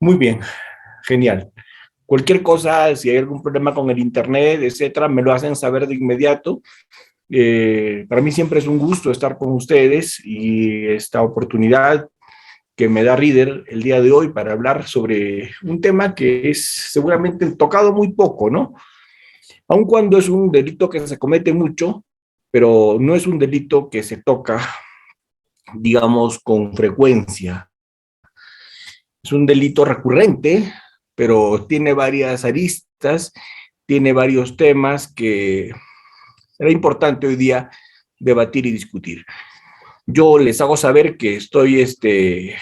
Muy bien, genial. Cualquier cosa, si hay algún problema con el internet, etcétera, me lo hacen saber de inmediato. Para mí siempre es un gusto estar con ustedes y esta oportunidad que me da Reader el día de hoy para hablar sobre un tema que es seguramente tocado muy poco, ¿no? Aun cuando es un delito que se comete mucho, pero no es un delito que se toca, digamos, con frecuencia. Es un delito recurrente, pero tiene varias aristas, tiene varios temas que será importante hoy día debatir y discutir. Yo les hago saber que estoy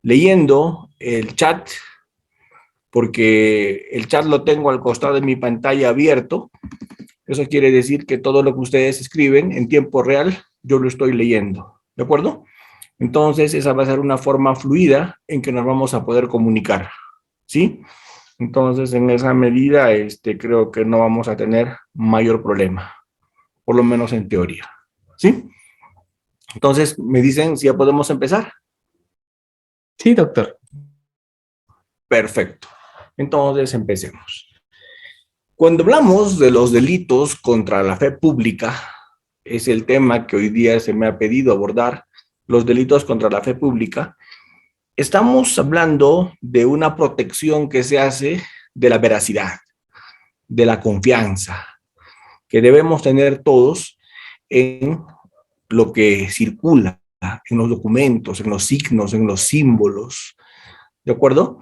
leyendo el chat, porque el chat lo tengo al costado de mi pantalla abierto. Eso quiere decir que todo lo que ustedes escriben en tiempo real, yo lo estoy leyendo. ¿De acuerdo? Entonces, esa va a ser una forma fluida en que nos vamos a poder comunicar. ¿Sí? Entonces, en esa medida, creo que no vamos a tener mayor problema, por lo menos en teoría. ¿Sí? Entonces, me dicen si ya podemos empezar. Sí, doctor. Perfecto. Entonces, empecemos. Cuando hablamos de los delitos contra la fe pública, es el tema que hoy día se me ha pedido abordar, los delitos contra la fe pública, estamos hablando de una protección que se hace de la veracidad, de la confianza, que debemos tener todos en lo que circula, en los documentos, en los signos, en los símbolos, ¿de acuerdo?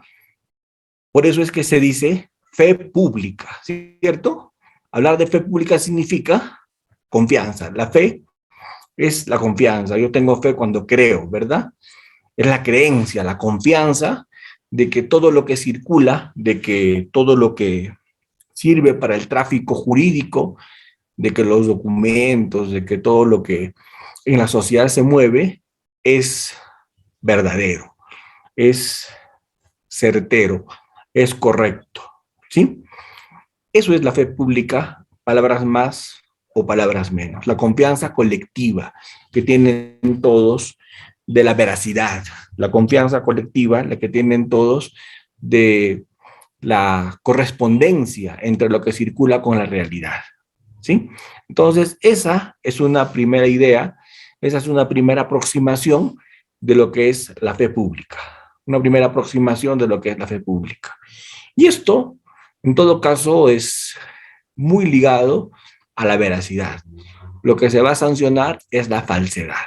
Por eso es que se dice fe pública, ¿cierto? Hablar de fe pública significa confianza. La fe es la confianza. Yo tengo fe cuando creo, ¿verdad? Es la creencia, la confianza de que todo lo que circula, de que todo lo que sirve para el tráfico jurídico, de que los documentos, de que todo lo que en la sociedad se mueve es verdadero, es certero, es correcto, ¿sí? Eso es la fe pública, palabras más o palabras menos. La confianza colectiva que tienen todos de la veracidad, la confianza colectiva, la que tienen todos de la correspondencia entre lo que circula con la realidad, ¿sí? Entonces, esa es una primera idea, esa es una primera aproximación de lo que es la fe pública, una primera aproximación de lo que es la fe pública. Y esto, en todo caso, es muy ligado a la veracidad. Lo que se va a sancionar es la falsedad.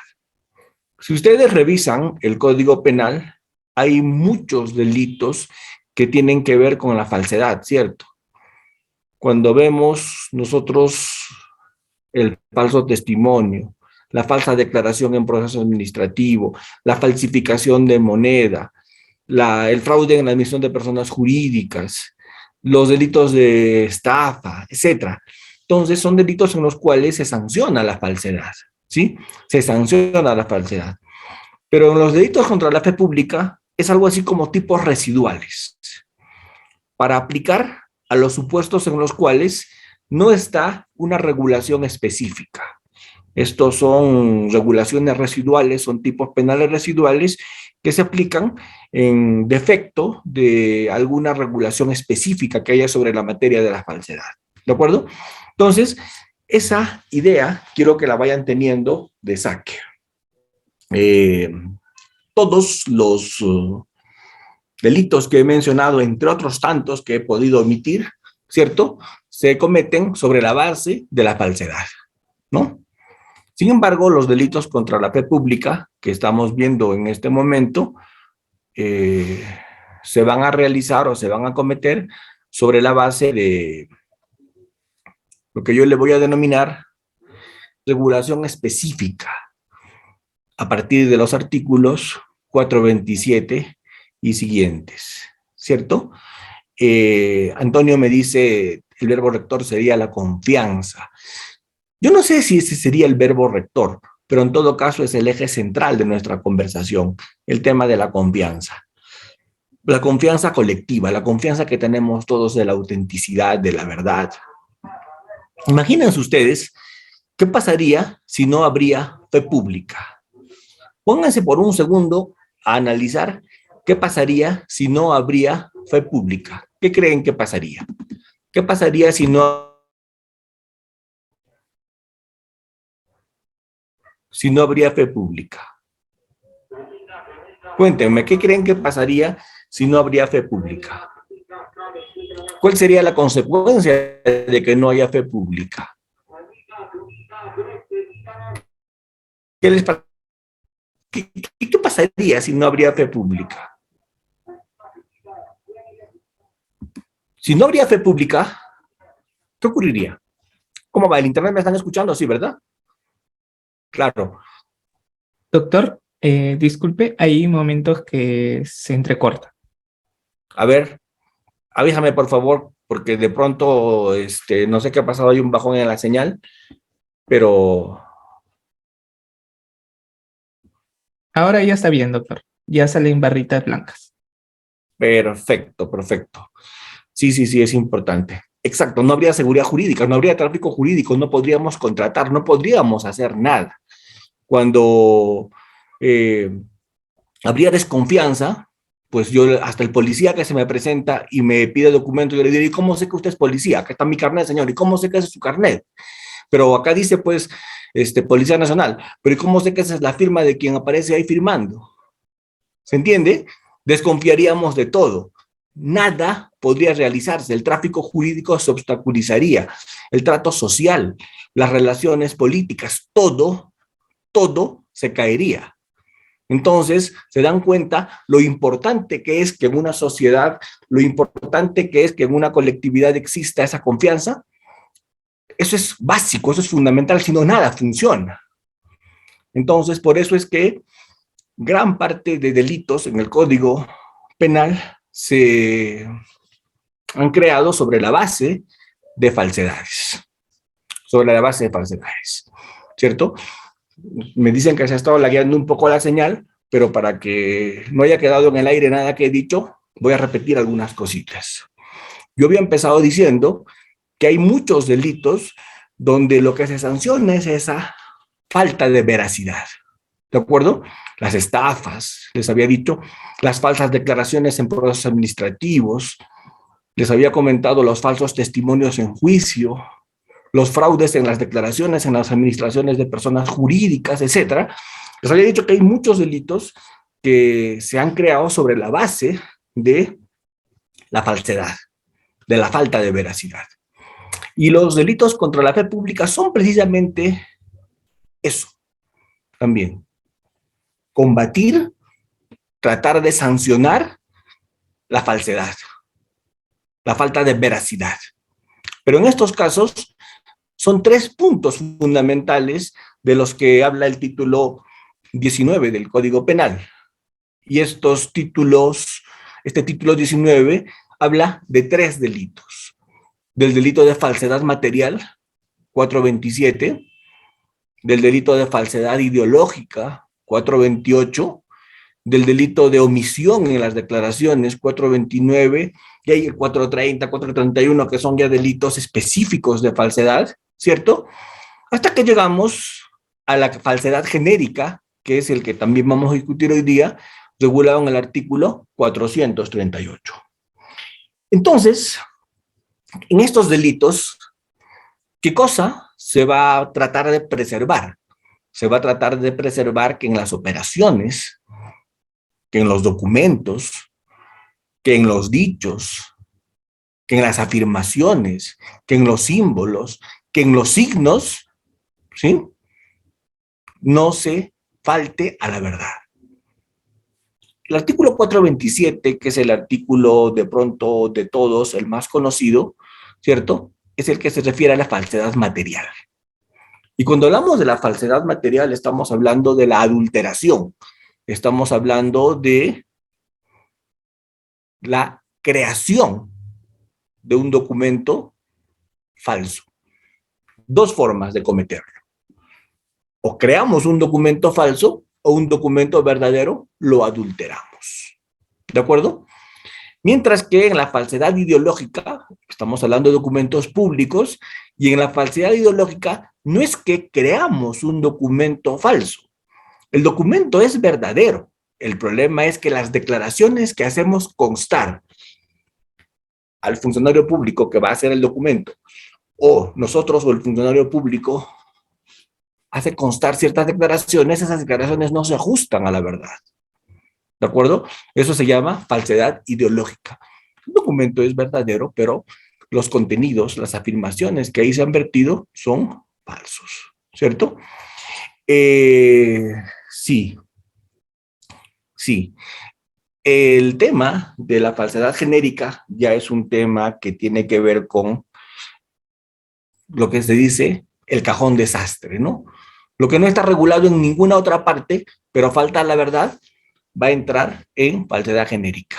Si ustedes revisan el Código Penal, hay muchos delitos que tienen que ver con la falsedad, ¿cierto? Cuando vemos nosotros el falso testimonio, la falsa declaración en proceso administrativo, la falsificación de moneda, el fraude en la admisión de personas jurídicas, los delitos de estafa, etcétera. Entonces, son delitos en los cuales se sanciona la falsedad, ¿sí? Se sanciona la falsedad. Pero en los delitos contra la fe pública es algo así como tipos residuales para aplicar a los supuestos en los cuales no está una regulación específica. Estos son regulaciones residuales, son tipos penales residuales que se aplican en defecto de alguna regulación específica que haya sobre la materia de la falsedad. ¿De acuerdo? Entonces, esa idea quiero que la vayan teniendo de saque. Todos los delitos que he mencionado, entre otros tantos que he podido omitir, ¿cierto? Se cometen sobre la base de la falsedad, ¿no? Sin embargo, los delitos contra la fe pública que estamos viendo en este momento se van a realizar o se van a cometer sobre la base de lo que yo le voy a denominar regulación específica a partir de los artículos 427 y siguientes, ¿cierto? Antonio me dice, el verbo rector sería la confianza. Yo no sé si ese sería el verbo rector, pero en todo caso es el eje central de nuestra conversación, el tema de la confianza. La confianza colectiva, la confianza que tenemos todos de la autenticidad, de la verdad. Imagínense ustedes, ¿qué pasaría si no habría fe pública? Pónganse por un segundo a analizar ¿Qué pasaría si no habría fe pública? ¿Qué creen que pasaría? ¿Qué pasaría si no habría fe pública? Cuéntenme, ¿qué creen que pasaría si no habría fe pública? ¿Cuál sería la consecuencia de que no haya fe pública? ¿Qué, les, qué pasaría si no habría fe pública? Si no habría fe pública, ¿qué ocurriría? ¿Cómo va? ¿El internet me están escuchando? Sí, ¿verdad? Claro. Doctor, disculpe, hay momentos que se entrecorta. A ver, avísame por favor, porque de pronto, no sé qué ha pasado, hay un bajón en la señal, pero Ahora ya está bien, doctor. Ya salen barritas blancas. perfecto, perfecto. Sí, sí, sí, es importante. Exacto, no habría seguridad jurídica, no habría tráfico jurídico, no podríamos contratar, no podríamos hacer nada. Cuando habría desconfianza, pues yo, hasta el policía que se me presenta y me pide documentos, yo le diría, ¿y cómo sé que usted es policía? Acá está mi carnet, señor, ¿y cómo sé que ese es su carnet? Pero acá dice, pues, Policía Nacional, pero ¿y cómo sé que esa es la firma de quien aparece ahí firmando? ¿Se entiende? Desconfiaríamos de todo. Nada podría realizarse, el tráfico jurídico se obstaculizaría, el trato social, las relaciones políticas, todo se caería. Entonces, se dan cuenta lo importante que es que en una sociedad, lo importante que es que en una colectividad exista esa confianza. Eso es básico, eso es fundamental, si no, nada funciona. Entonces, por eso es que gran parte de delitos en el Código Penal se han creado sobre la base de falsedades, sobre la base de falsedades, ¿cierto? Me dicen que se ha estado lagueando un poco la señal, pero para que no haya quedado en el aire nada que he dicho, voy a repetir algunas cositas. Yo había empezado diciendo que hay muchos delitos donde lo que se sanciona es esa falta de veracidad, ¿de acuerdo? Las estafas, les había dicho, las falsas declaraciones en procesos administrativos, les había comentado los falsos testimonios en juicio, los fraudes en las declaraciones, en las administraciones de personas jurídicas, etcétera. Les había dicho que hay muchos delitos que se han creado sobre la base de la falsedad, de la falta de veracidad. Y los delitos contra la fe pública son precisamente eso también. Combatir, tratar de sancionar la falsedad, la falta de veracidad. Pero en estos casos son 3 puntos fundamentales de los que habla el título 19 del Código Penal. Y este título 19 habla de 3 delitos. Del delito de falsedad material, 427, del delito de falsedad ideológica, 428, del delito de omisión en las declaraciones, 429, y hay el 430, 431, que son ya delitos específicos de falsedad, ¿cierto? Hasta que llegamos a la falsedad genérica, que es el que también vamos a discutir hoy día, regulado en el artículo 438. Entonces, en estos delitos, ¿qué cosa se va a tratar de preservar? Se va a tratar de preservar que en las operaciones, que en los documentos, que en los dichos, que en las afirmaciones, que en los símbolos, que en los signos, ¿sí? No se falte a la verdad. El artículo 427, que es el artículo de pronto de todos, el más conocido, ¿cierto? Es el que se refiere a la falsedad material. Y cuando hablamos de la falsedad material, estamos hablando de la adulteración. Estamos hablando de la creación de un documento falso. 2 formas de cometerlo. O creamos un documento falso o un documento verdadero lo adulteramos. ¿De acuerdo? Mientras que en la falsedad ideológica, estamos hablando de documentos públicos, y en la falsedad ideológica no es que creamos un documento falso. El documento es verdadero, El problema es que las declaraciones que hacemos constar al funcionario público que va a hacer el documento, o nosotros o el funcionario público hace constar ciertas declaraciones, esas declaraciones no se ajustan a la verdad. ¿De acuerdo? Eso se llama falsedad ideológica. El documento es verdadero, pero los contenidos, las afirmaciones que ahí se han vertido son falsos, ¿cierto? Sí, sí. El tema de la falsedad genérica ya es un tema que tiene que ver con lo que se dice el cajón desastre, ¿no? Lo que no está regulado en ninguna otra parte, pero falta la verdad, va a entrar en falsedad genérica.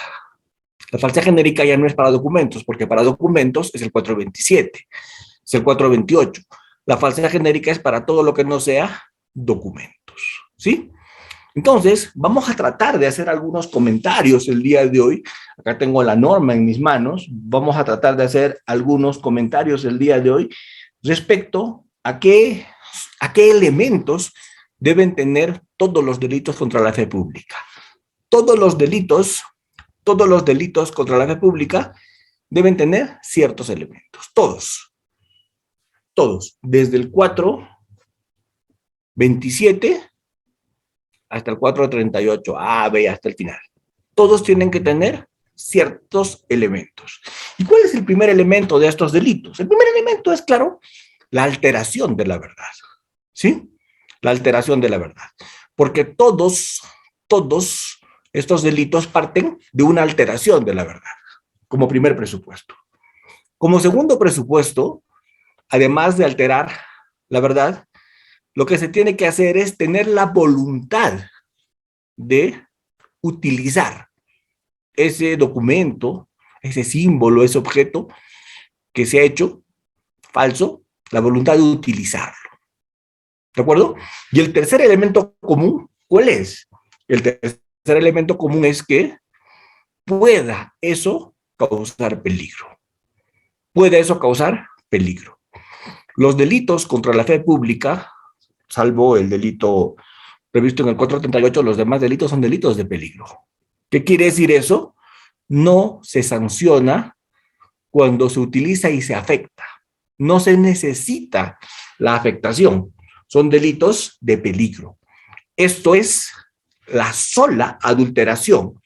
La falsedad genérica ya no es para documentos, porque para documentos es el 427, es el 428. La falsedad genérica es para todo lo que no sea documentos, ¿sí? Entonces, vamos a tratar de hacer algunos comentarios el día de hoy. Acá tengo la norma en mis manos. Vamos a tratar de hacer algunos comentarios el día de hoy respecto a qué elementos deben tener todos los delitos contra la fe pública. Todos los delitos contra la fe pública deben tener ciertos elementos. Todos, desde el 427 hasta el 438, A, B, hasta el final. Todos tienen que tener ciertos elementos. ¿Y cuál es el primer elemento de estos delitos? El primer elemento es, claro, la alteración de la verdad. ¿Sí? La alteración de la verdad. Porque todos estos delitos parten de una alteración de la verdad, como primer presupuesto. Como segundo presupuesto, además de alterar la verdad, lo que se tiene que hacer es tener la voluntad de utilizar ese documento, ese símbolo, ese objeto que se ha hecho falso, la voluntad de utilizarlo. ¿De acuerdo? Y el tercer elemento común, ¿cuál es? El tercer elemento común es que pueda eso causar peligro. Puede eso causar peligro. Los delitos contra la fe pública, salvo el delito previsto en el 438, los demás delitos son delitos de peligro. ¿Qué quiere decir eso? No se sanciona cuando se utiliza y se afecta. No se necesita la afectación. Son delitos de peligro. Esto es la sola adulteración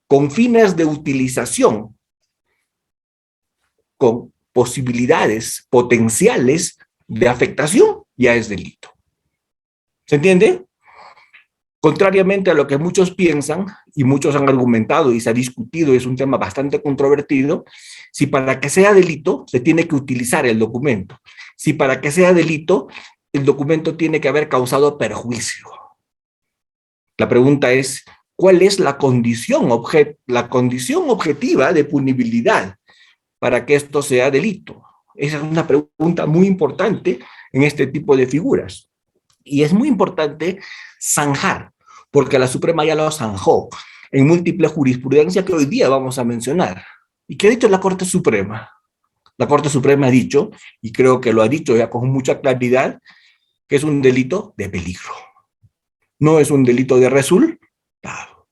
con fines de utilización, con posibilidades potenciales de afectación, ya es delito. ¿Se entiende? Contrariamente a lo que muchos piensan, y muchos han argumentado y se ha discutido, es un tema bastante controvertido, si para que sea delito se tiene que utilizar el documento. Si para que sea delito, el documento tiene que haber causado perjuicio. La pregunta es, ¿cuál es la condición objetiva de punibilidad para que esto sea delito? Esa es una pregunta muy importante en este tipo de figuras. Y es muy importante zanjar, porque la Suprema ya lo zanjó en múltiple jurisprudencia que hoy día vamos a mencionar. ¿Y qué ha dicho la Corte Suprema? La Corte Suprema ha dicho, y creo que lo ha dicho ya con mucha claridad, que es un delito de peligro. No es un delito de resultado.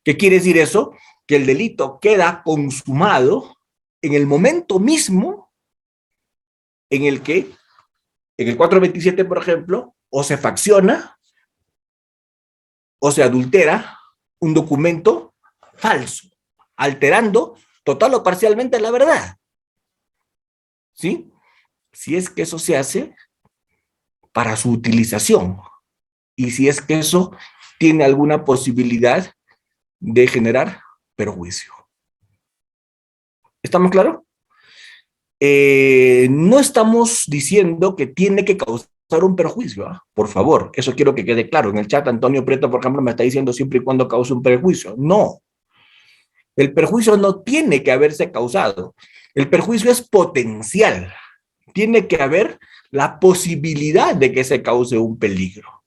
¿Qué quiere decir eso? Que el delito queda consumado en el momento mismo en el que, en el 427, por ejemplo, o se facciona o se adultera un documento falso, alterando total o parcialmente la verdad. ¿Sí? Si es que eso se hace para su utilización y si es que eso tiene alguna posibilidad de generar perjuicio. ¿Estamos claros? No estamos diciendo que tiene que causar un perjuicio, ¿eh? Por favor, eso quiero que quede claro. En el chat Antonio Prieto, por ejemplo, me está diciendo siempre y cuando cause un perjuicio. No, el perjuicio no tiene que haberse causado. El perjuicio es potencial. Tiene que haber la posibilidad de que se cause un peligro.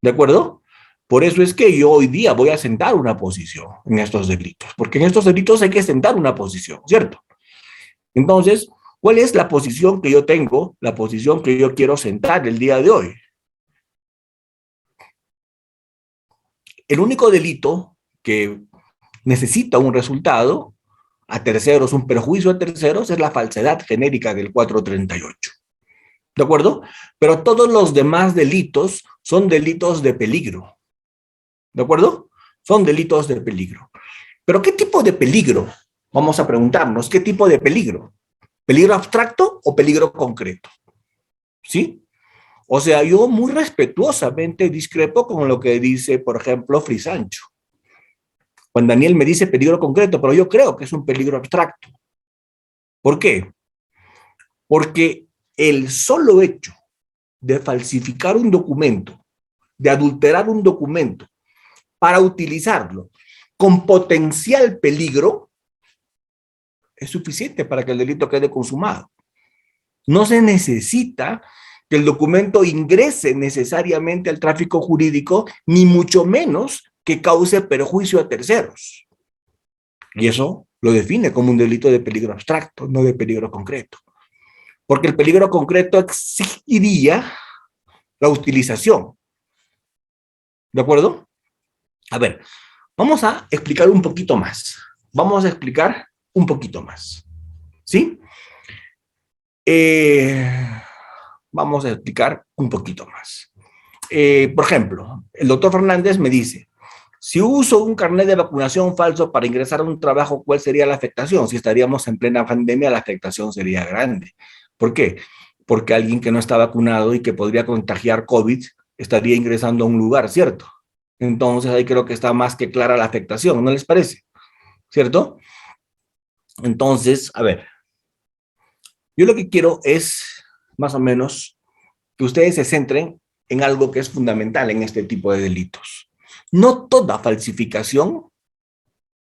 ¿De acuerdo? Por eso es que yo hoy día voy a sentar una posición en estos delitos, porque en estos delitos hay que sentar una posición, ¿cierto? Entonces, ¿cuál es la posición que yo tengo, la posición que yo quiero sentar el día de hoy? El único delito que necesita un resultado a terceros, un perjuicio a terceros, es la falsedad genérica del 438. ¿De acuerdo? Pero todos los demás delitos son delitos de peligro. ¿De acuerdo? Son delitos de peligro. ¿Pero qué tipo de peligro? Vamos a preguntarnos, ¿qué tipo de peligro? ¿Peligro abstracto o peligro concreto? ¿Sí? O sea, yo muy respetuosamente discrepo con lo que dice, por ejemplo, Frisancho. Juan Daniel me dice peligro concreto, pero yo creo que es un peligro abstracto. ¿Por qué? Porque el solo hecho de falsificar un documento, de adulterar un documento para utilizarlo con potencial peligro, es suficiente para que el delito quede consumado. No se necesita que el documento ingrese necesariamente al tráfico jurídico, ni mucho menos que cause perjuicio a terceros. Y eso lo define como un delito de peligro abstracto, no de peligro concreto. Porque el peligro concreto exigiría la utilización. ¿De acuerdo? A ver, vamos a explicar un poquito más. Vamos a explicar un poquito más. ¿Sí? Vamos a explicar un poquito más. Por ejemplo, el doctor Fernández me dice, si uso un carnet de vacunación falso para ingresar a un trabajo, ¿cuál sería la afectación? Si estaríamos en plena pandemia, la afectación sería grande. ¿Por qué? Porque alguien que no está vacunado y que podría contagiar COVID estaría ingresando a un lugar, ¿cierto? Entonces ahí creo que está más que clara la afectación, ¿no les parece? ¿Cierto? Entonces, a ver, yo lo que quiero es, más o menos, que ustedes se centren en algo que es fundamental en este tipo de delitos. No toda falsificación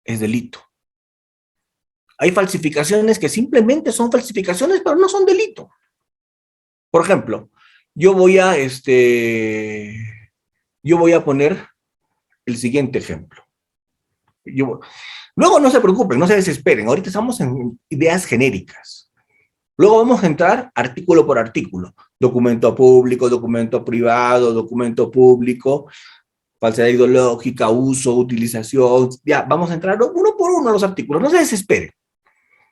es delito. Hay falsificaciones que simplemente son falsificaciones, pero no son delito. Por ejemplo, yo voy a, yo voy a poner el siguiente ejemplo. Luego no se preocupen, no se desesperen. Ahorita estamos en ideas genéricas. Luego vamos a entrar artículo por artículo. Documento público, documento privado, documento público, falsedad ideológica, uso, utilización. Ya, vamos a entrar uno por uno a los artículos. No se desesperen.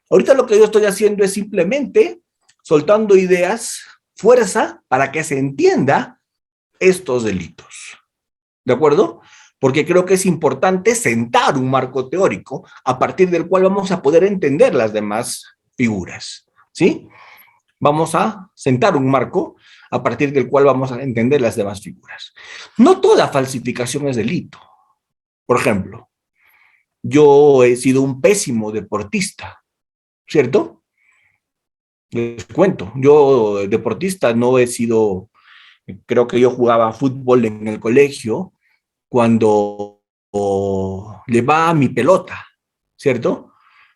Ahorita lo que yo estoy haciendo es simplemente soltando ideas, fuerza, para que se entienda estos delitos. ¿De acuerdo? Porque creo que es importante sentar un marco teórico a partir del cual vamos a poder entender las demás figuras. ¿Sí? Vamos a sentar un marco a partir del cual vamos a entender las demás figuras. No toda falsificación es delito. Por ejemplo, yo he sido un pésimo deportista, ¿cierto? Les cuento, yo deportista no he sido, creo que yo jugaba fútbol en el colegio cuando llevaba mi pelota, ¿cierto?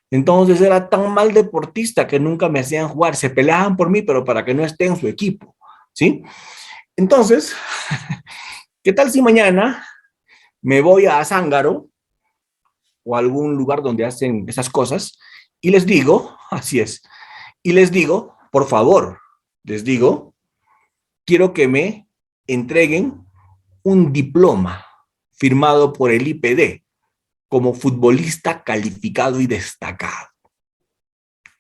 Entonces era tan mal deportista que nunca me hacían jugar, se peleaban por mí, pero para que no esté en su equipo, ¿sí? Entonces, ¿qué tal si mañana me voy a Zángaro o a algún lugar donde hacen esas cosas y les digo, así es, y les digo, por favor, les digo, quiero que me entreguen un diploma firmado por el IPD como futbolista calificado y destacado.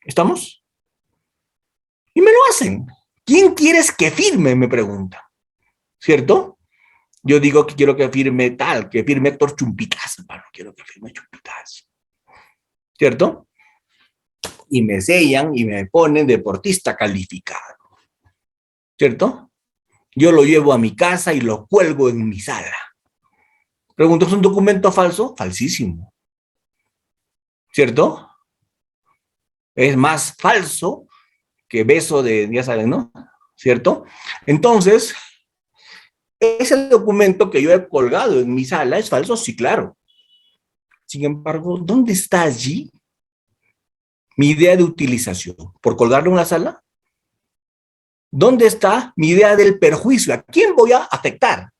¿Estamos? Y me lo hacen. ¿Quién quieres que firme? Me pregunta. ¿Cierto? Yo digo que quiero que firme tal, que firme Héctor Chumpitaz, hermano, quiero que firme Chumpitaz. ¿Cierto? Y me sellan y me ponen deportista calificado. ¿Cierto? Yo lo llevo a mi casa y lo cuelgo en mi sala. Pregunto, ¿es un documento falso? Falsísimo. ¿Cierto? Es más falso que beso de, ya saben, ¿no? ¿Cierto? Entonces, ese documento que yo he colgado en mi sala es falso, sí, claro. Sin embargo, ¿dónde está allí mi idea de utilización? ¿Por colgarlo en la sala? ¿Dónde está mi idea del perjuicio? ¿A quién voy a afectar?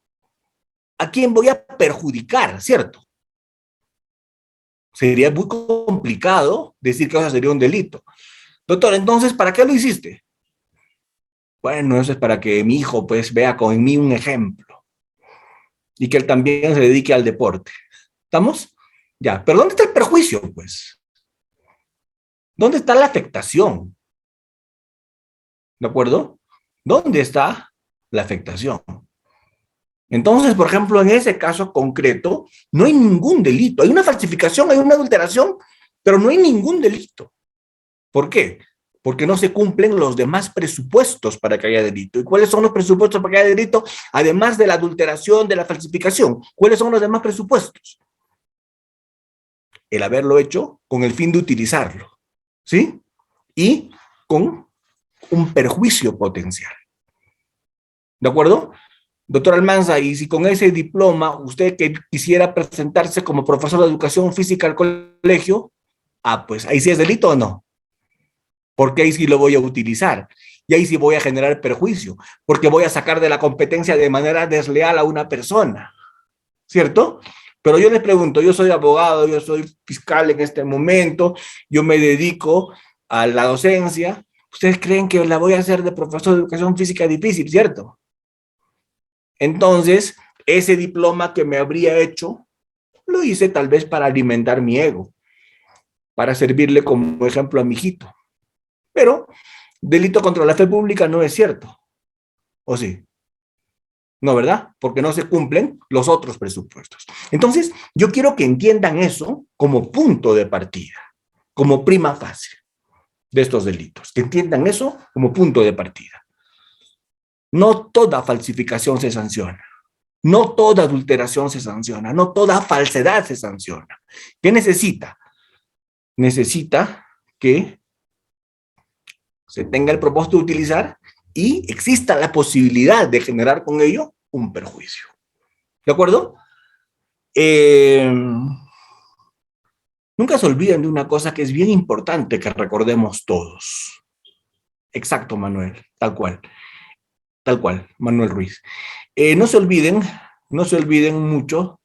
¿A quién voy a perjudicar? ¿Cierto? Sería muy complicado decir que eso sería un delito. Doctor, entonces, ¿para qué lo hiciste? Bueno, eso es para que mi hijo pues vea con mí un ejemplo y que él también se dedique al deporte. ¿Estamos? Ya, pero ¿dónde está el perjuicio, pues? ¿Dónde está la afectación? ¿De acuerdo? ¿Dónde está la afectación? Entonces, por ejemplo, en ese caso concreto, no hay ningún delito. Hay una falsificación, hay una adulteración, pero no hay ningún delito. ¿Por qué? Porque no se cumplen los demás presupuestos para que haya delito. ¿Y cuáles son los presupuestos para que haya delito? Además de la adulteración, de la falsificación, ¿cuáles son los demás presupuestos? El haberlo hecho con el fin de utilizarlo, ¿sí? Y con un perjuicio potencial. ¿De acuerdo? Doctor Almanza, y si con ese diploma usted que quisiera presentarse como profesor de educación física al colegio, pues ahí sí es delito o no, porque ahí sí lo voy a utilizar y ahí sí voy a generar perjuicio, porque voy a sacar de la competencia de manera desleal a una persona, ¿cierto? Pero yo les pregunto, yo soy abogado, yo soy fiscal en este momento, yo me dedico a la docencia, ¿ustedes creen que la voy a hacer de profesor de educación física difícil, cierto? Entonces, ese diploma que me habría hecho, lo hice tal vez para alimentar mi ego, para servirle como ejemplo a mi hijito. Pero delito contra la fe pública no es cierto, ¿o sí? No, ¿verdad? Porque no se cumplen los otros presupuestos. Entonces, yo quiero que entiendan eso como punto de partida, como prima facie de estos delitos, que entiendan eso como punto de partida. No toda falsificación se sanciona. No toda adulteración se sanciona, no toda falsedad se sanciona. ¿Qué necesita? Necesita que se tenga el propósito de utilizar y exista la posibilidad de generar con ello un perjuicio. ¿De acuerdo? Nunca se olviden de una cosa que es bien importante que recordemos todos. Exacto, Manuel, tal cual, Manuel Ruiz. No se olviden, no se olviden mucho,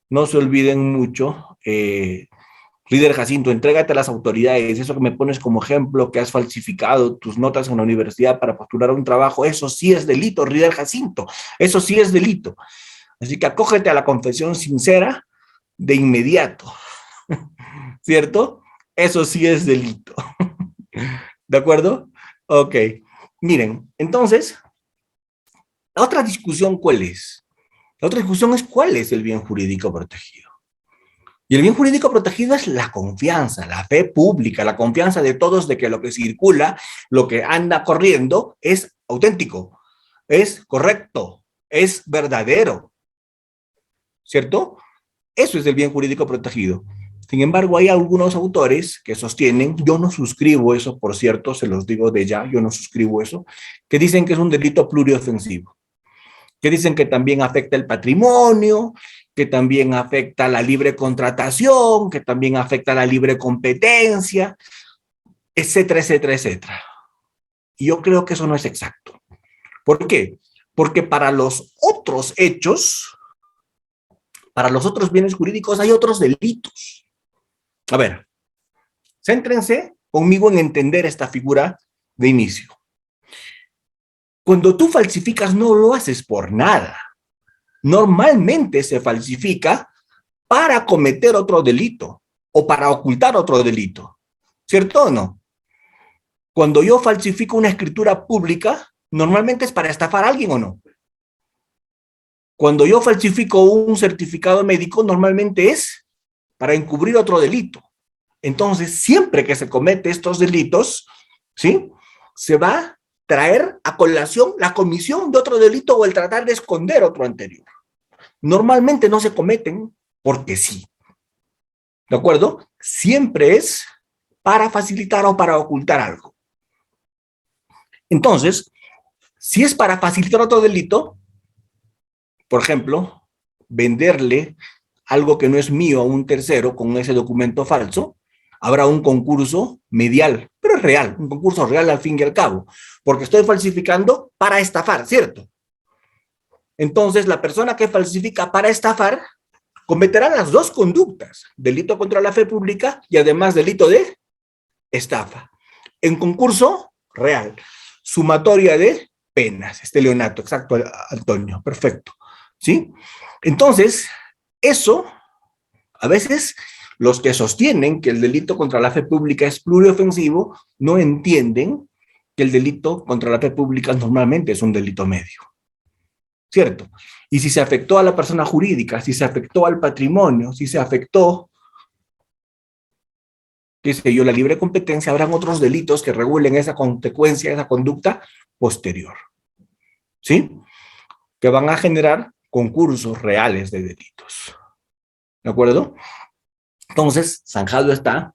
no se olviden mucho, líder Jacinto, entrégate a las autoridades, eso que me pones como ejemplo, que has falsificado tus notas en la universidad para postular un trabajo, eso sí es delito, líder Jacinto, eso sí es delito. Así que acógete a la confesión sincera de inmediato, ¿cierto? Eso sí es delito. ¿De acuerdo? Ok. Miren, entonces, la otra discusión, ¿cuál es? La otra discusión es cuál es el bien jurídico protegido. Y el bien jurídico protegido es la confianza, la fe pública, la confianza de todos de que lo que circula, lo que anda corriendo es auténtico, es correcto, es verdadero, ¿cierto? Eso es el bien jurídico protegido. Sin embargo, hay algunos autores que sostienen, yo no suscribo eso, por cierto, se los digo de ya, yo no suscribo eso, que dicen que es un delito pluriofensivo, que dicen que también afecta el patrimonio, que también afecta la libre contratación, que también afecta la libre competencia, etcétera, etcétera, etcétera. Y yo creo que eso no es exacto. ¿Por qué? Porque para los otros hechos, para los otros bienes jurídicos hay otros delitos. A ver, céntrense conmigo en entender esta figura de inicio. Cuando tú falsificas no lo haces por nada. Normalmente se falsifica para cometer otro delito o para ocultar otro delito. ¿Cierto o no? Cuando yo falsifico una escritura pública, normalmente es para estafar a alguien o no. Cuando yo falsifico un certificado médico, normalmente es para encubrir otro delito. Entonces, siempre que se comete estos delitos, ¿sí? Se va a traer a colación la comisión de otro delito o el tratar de esconder otro anterior. Normalmente no se cometen porque sí. ¿De acuerdo? Siempre es para facilitar o para ocultar algo. Entonces, si es para facilitar otro delito, por ejemplo, venderle algo que no es mío a un tercero con ese documento falso, habrá un concurso medial, pero es real, un concurso real al fin y al cabo, porque estoy falsificando para estafar, ¿cierto? Entonces, la persona que falsifica para estafar cometerá las dos conductas, delito contra la fe pública y además delito de estafa. En concurso real, sumatoria de penas, Leonato, exacto, Antonio, perfecto, ¿sí? Entonces, eso A veces los que sostienen que el delito contra la fe pública es pluriofensivo no entienden que el delito contra la fe pública normalmente es un delito medio, ¿cierto? Y si se afectó a la persona jurídica, si se afectó al patrimonio, si se afectó, qué sé yo, la libre competencia, habrán otros delitos que regulen esa consecuencia, esa conducta posterior, ¿sí? Que van a generar concursos reales de delitos, ¿de acuerdo? Entonces, zanjado está,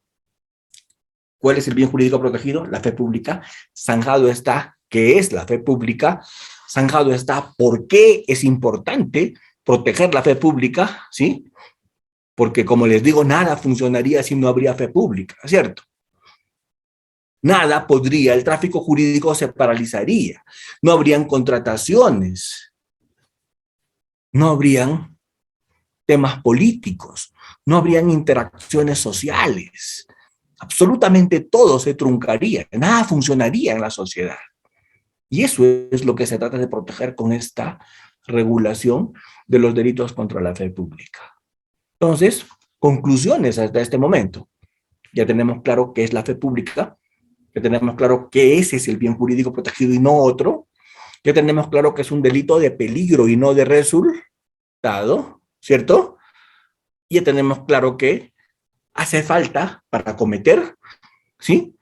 ¿cuál es el bien jurídico protegido? La fe pública. Zanjado está, ¿qué es la fe pública? Zanjado está, ¿por qué es importante proteger la fe pública? ¿Sí? Porque, como les digo, nada funcionaría si no habría fe pública, ¿cierto? Nada podría, el tráfico jurídico se paralizaría, no habrían contrataciones, no habrían temas políticos, no habrían interacciones sociales, absolutamente todo se truncaría, nada funcionaría en la sociedad. Y eso es lo que se trata de proteger con esta regulación de los delitos contra la fe pública. Entonces, conclusiones hasta este momento. Ya tenemos claro qué es la fe pública, ya tenemos claro que ese es el bien jurídico protegido y no otro, ya tenemos claro que es un delito de peligro y no de resultado, ¿cierto? Y ya tenemos claro que hace falta para cometer, ¿sí?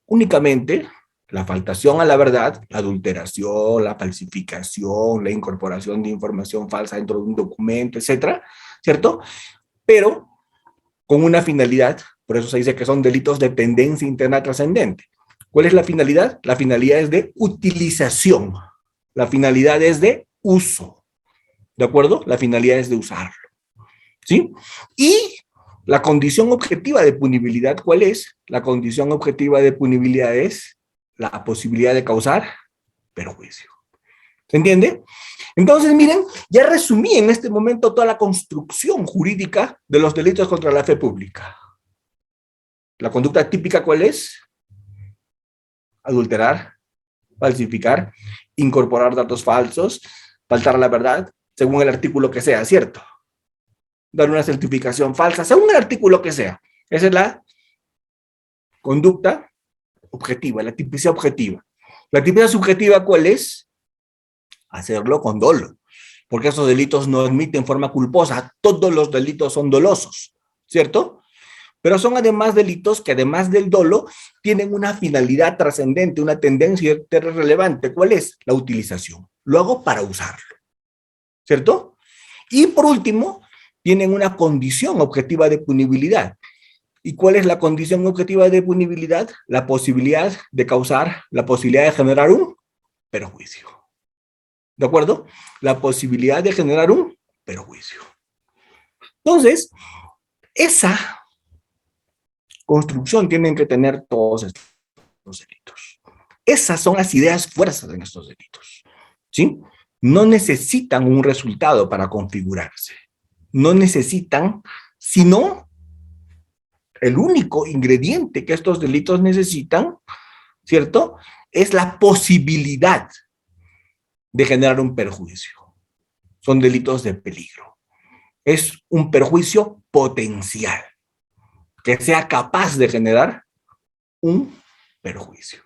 Únicamente la faltación a la verdad, la adulteración, la falsificación, la incorporación de información falsa dentro de un documento, etcétera, ¿cierto? Pero con una finalidad, por eso se dice que son delitos de tendencia interna trascendente. ¿Cuál es la finalidad? La finalidad es de utilización, la finalidad es de uso, ¿de acuerdo? La finalidad es de usarlo, ¿sí? Y la condición objetiva de punibilidad, ¿cuál es? La condición objetiva de punibilidad es la posibilidad de causar perjuicio. ¿Se entiende? Entonces, miren, ya resumí en este momento toda la construcción jurídica de los delitos contra la fe pública. La conducta típica, ¿cuál es? Adulterar, falsificar, incorporar datos falsos, faltar a la verdad, según el artículo que sea, ¿cierto? Dar una certificación falsa, según el artículo que sea. Esa es la conducta objetiva, la tipicidad objetiva. La tipicidad subjetiva, ¿cuál es? Hacerlo con dolo, porque esos delitos no admiten forma culposa, todos los delitos son dolosos, ¿cierto? Pero son además delitos que además del dolo tienen una finalidad trascendente, una tendencia relevante. ¿Cuál es? La utilización. Lo hago para usarlo, ¿cierto? Y por último, tienen una condición objetiva de punibilidad. ¿Y cuál es la condición objetiva de punibilidad? La posibilidad de causar, la posibilidad de generar un perjuicio. ¿De acuerdo? La posibilidad de generar un perjuicio. Entonces, esa construcción tienen que tener todos estos delitos. Esas son las ideas fuerzas en estos delitos, ¿sí? No necesitan un resultado para configurarse. No necesitan, sino el único ingrediente que estos delitos necesitan, ¿cierto? Es la posibilidad de generar un perjuicio. Son delitos de peligro. Es un perjuicio potencial que sea capaz de generar un perjuicio.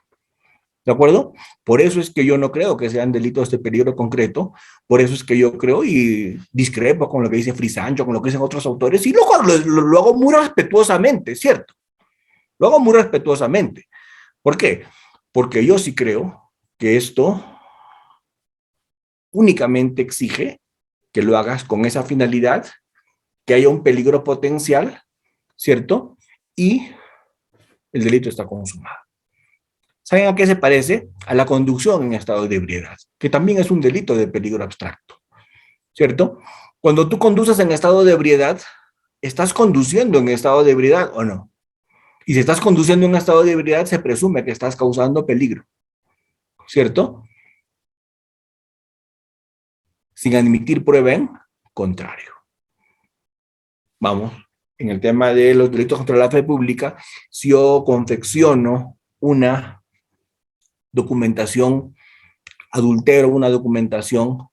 ¿De acuerdo? Por eso es que yo no creo que sean delitos de peligro concreto, por eso es que yo creo y discrepo con lo que dice Frisancho, con lo que dicen otros autores, y lo hago muy respetuosamente, ¿cierto? Lo hago muy respetuosamente. ¿Por qué? Porque yo sí creo que esto únicamente exige que lo hagas con esa finalidad, que haya un peligro potencial, ¿cierto? Y el delito está consumado. ¿Saben a qué se parece? A la conducción en estado de ebriedad, que también es un delito de peligro abstracto, ¿cierto? Cuando tú conduces en estado de ebriedad, ¿estás conduciendo en estado de ebriedad o no? Y si estás conduciendo en estado de ebriedad, se presume que estás causando peligro, ¿cierto? Sin admitir prueba en contrario. Vamos, en el tema de los delitos contra la fe pública, si yo confecciono una documentación, adultero una documentación,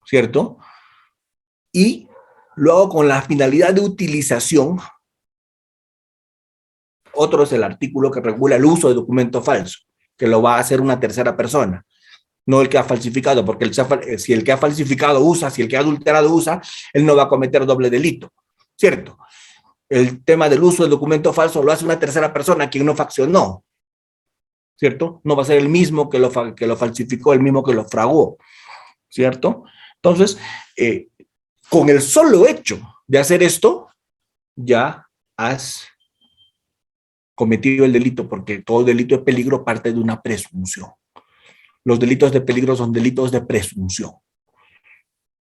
¿cierto? Y lo hago con la finalidad de utilización. Otro es el artículo que regula el uso de documento falso, que lo va a hacer una tercera persona, no el que ha falsificado, porque si el que ha falsificado usa, si el que ha adulterado usa, él no va a cometer doble delito, ¿cierto? El tema del uso del documento falso lo hace una tercera persona quien no faccionó, ¿cierto? No va a ser el mismo que lo falsificó, el mismo que lo fraguó, ¿cierto? Entonces, con el solo hecho de hacer esto, ya has cometido el delito, porque todo delito de peligro parte de una presunción. Los delitos de peligro son delitos de presunción,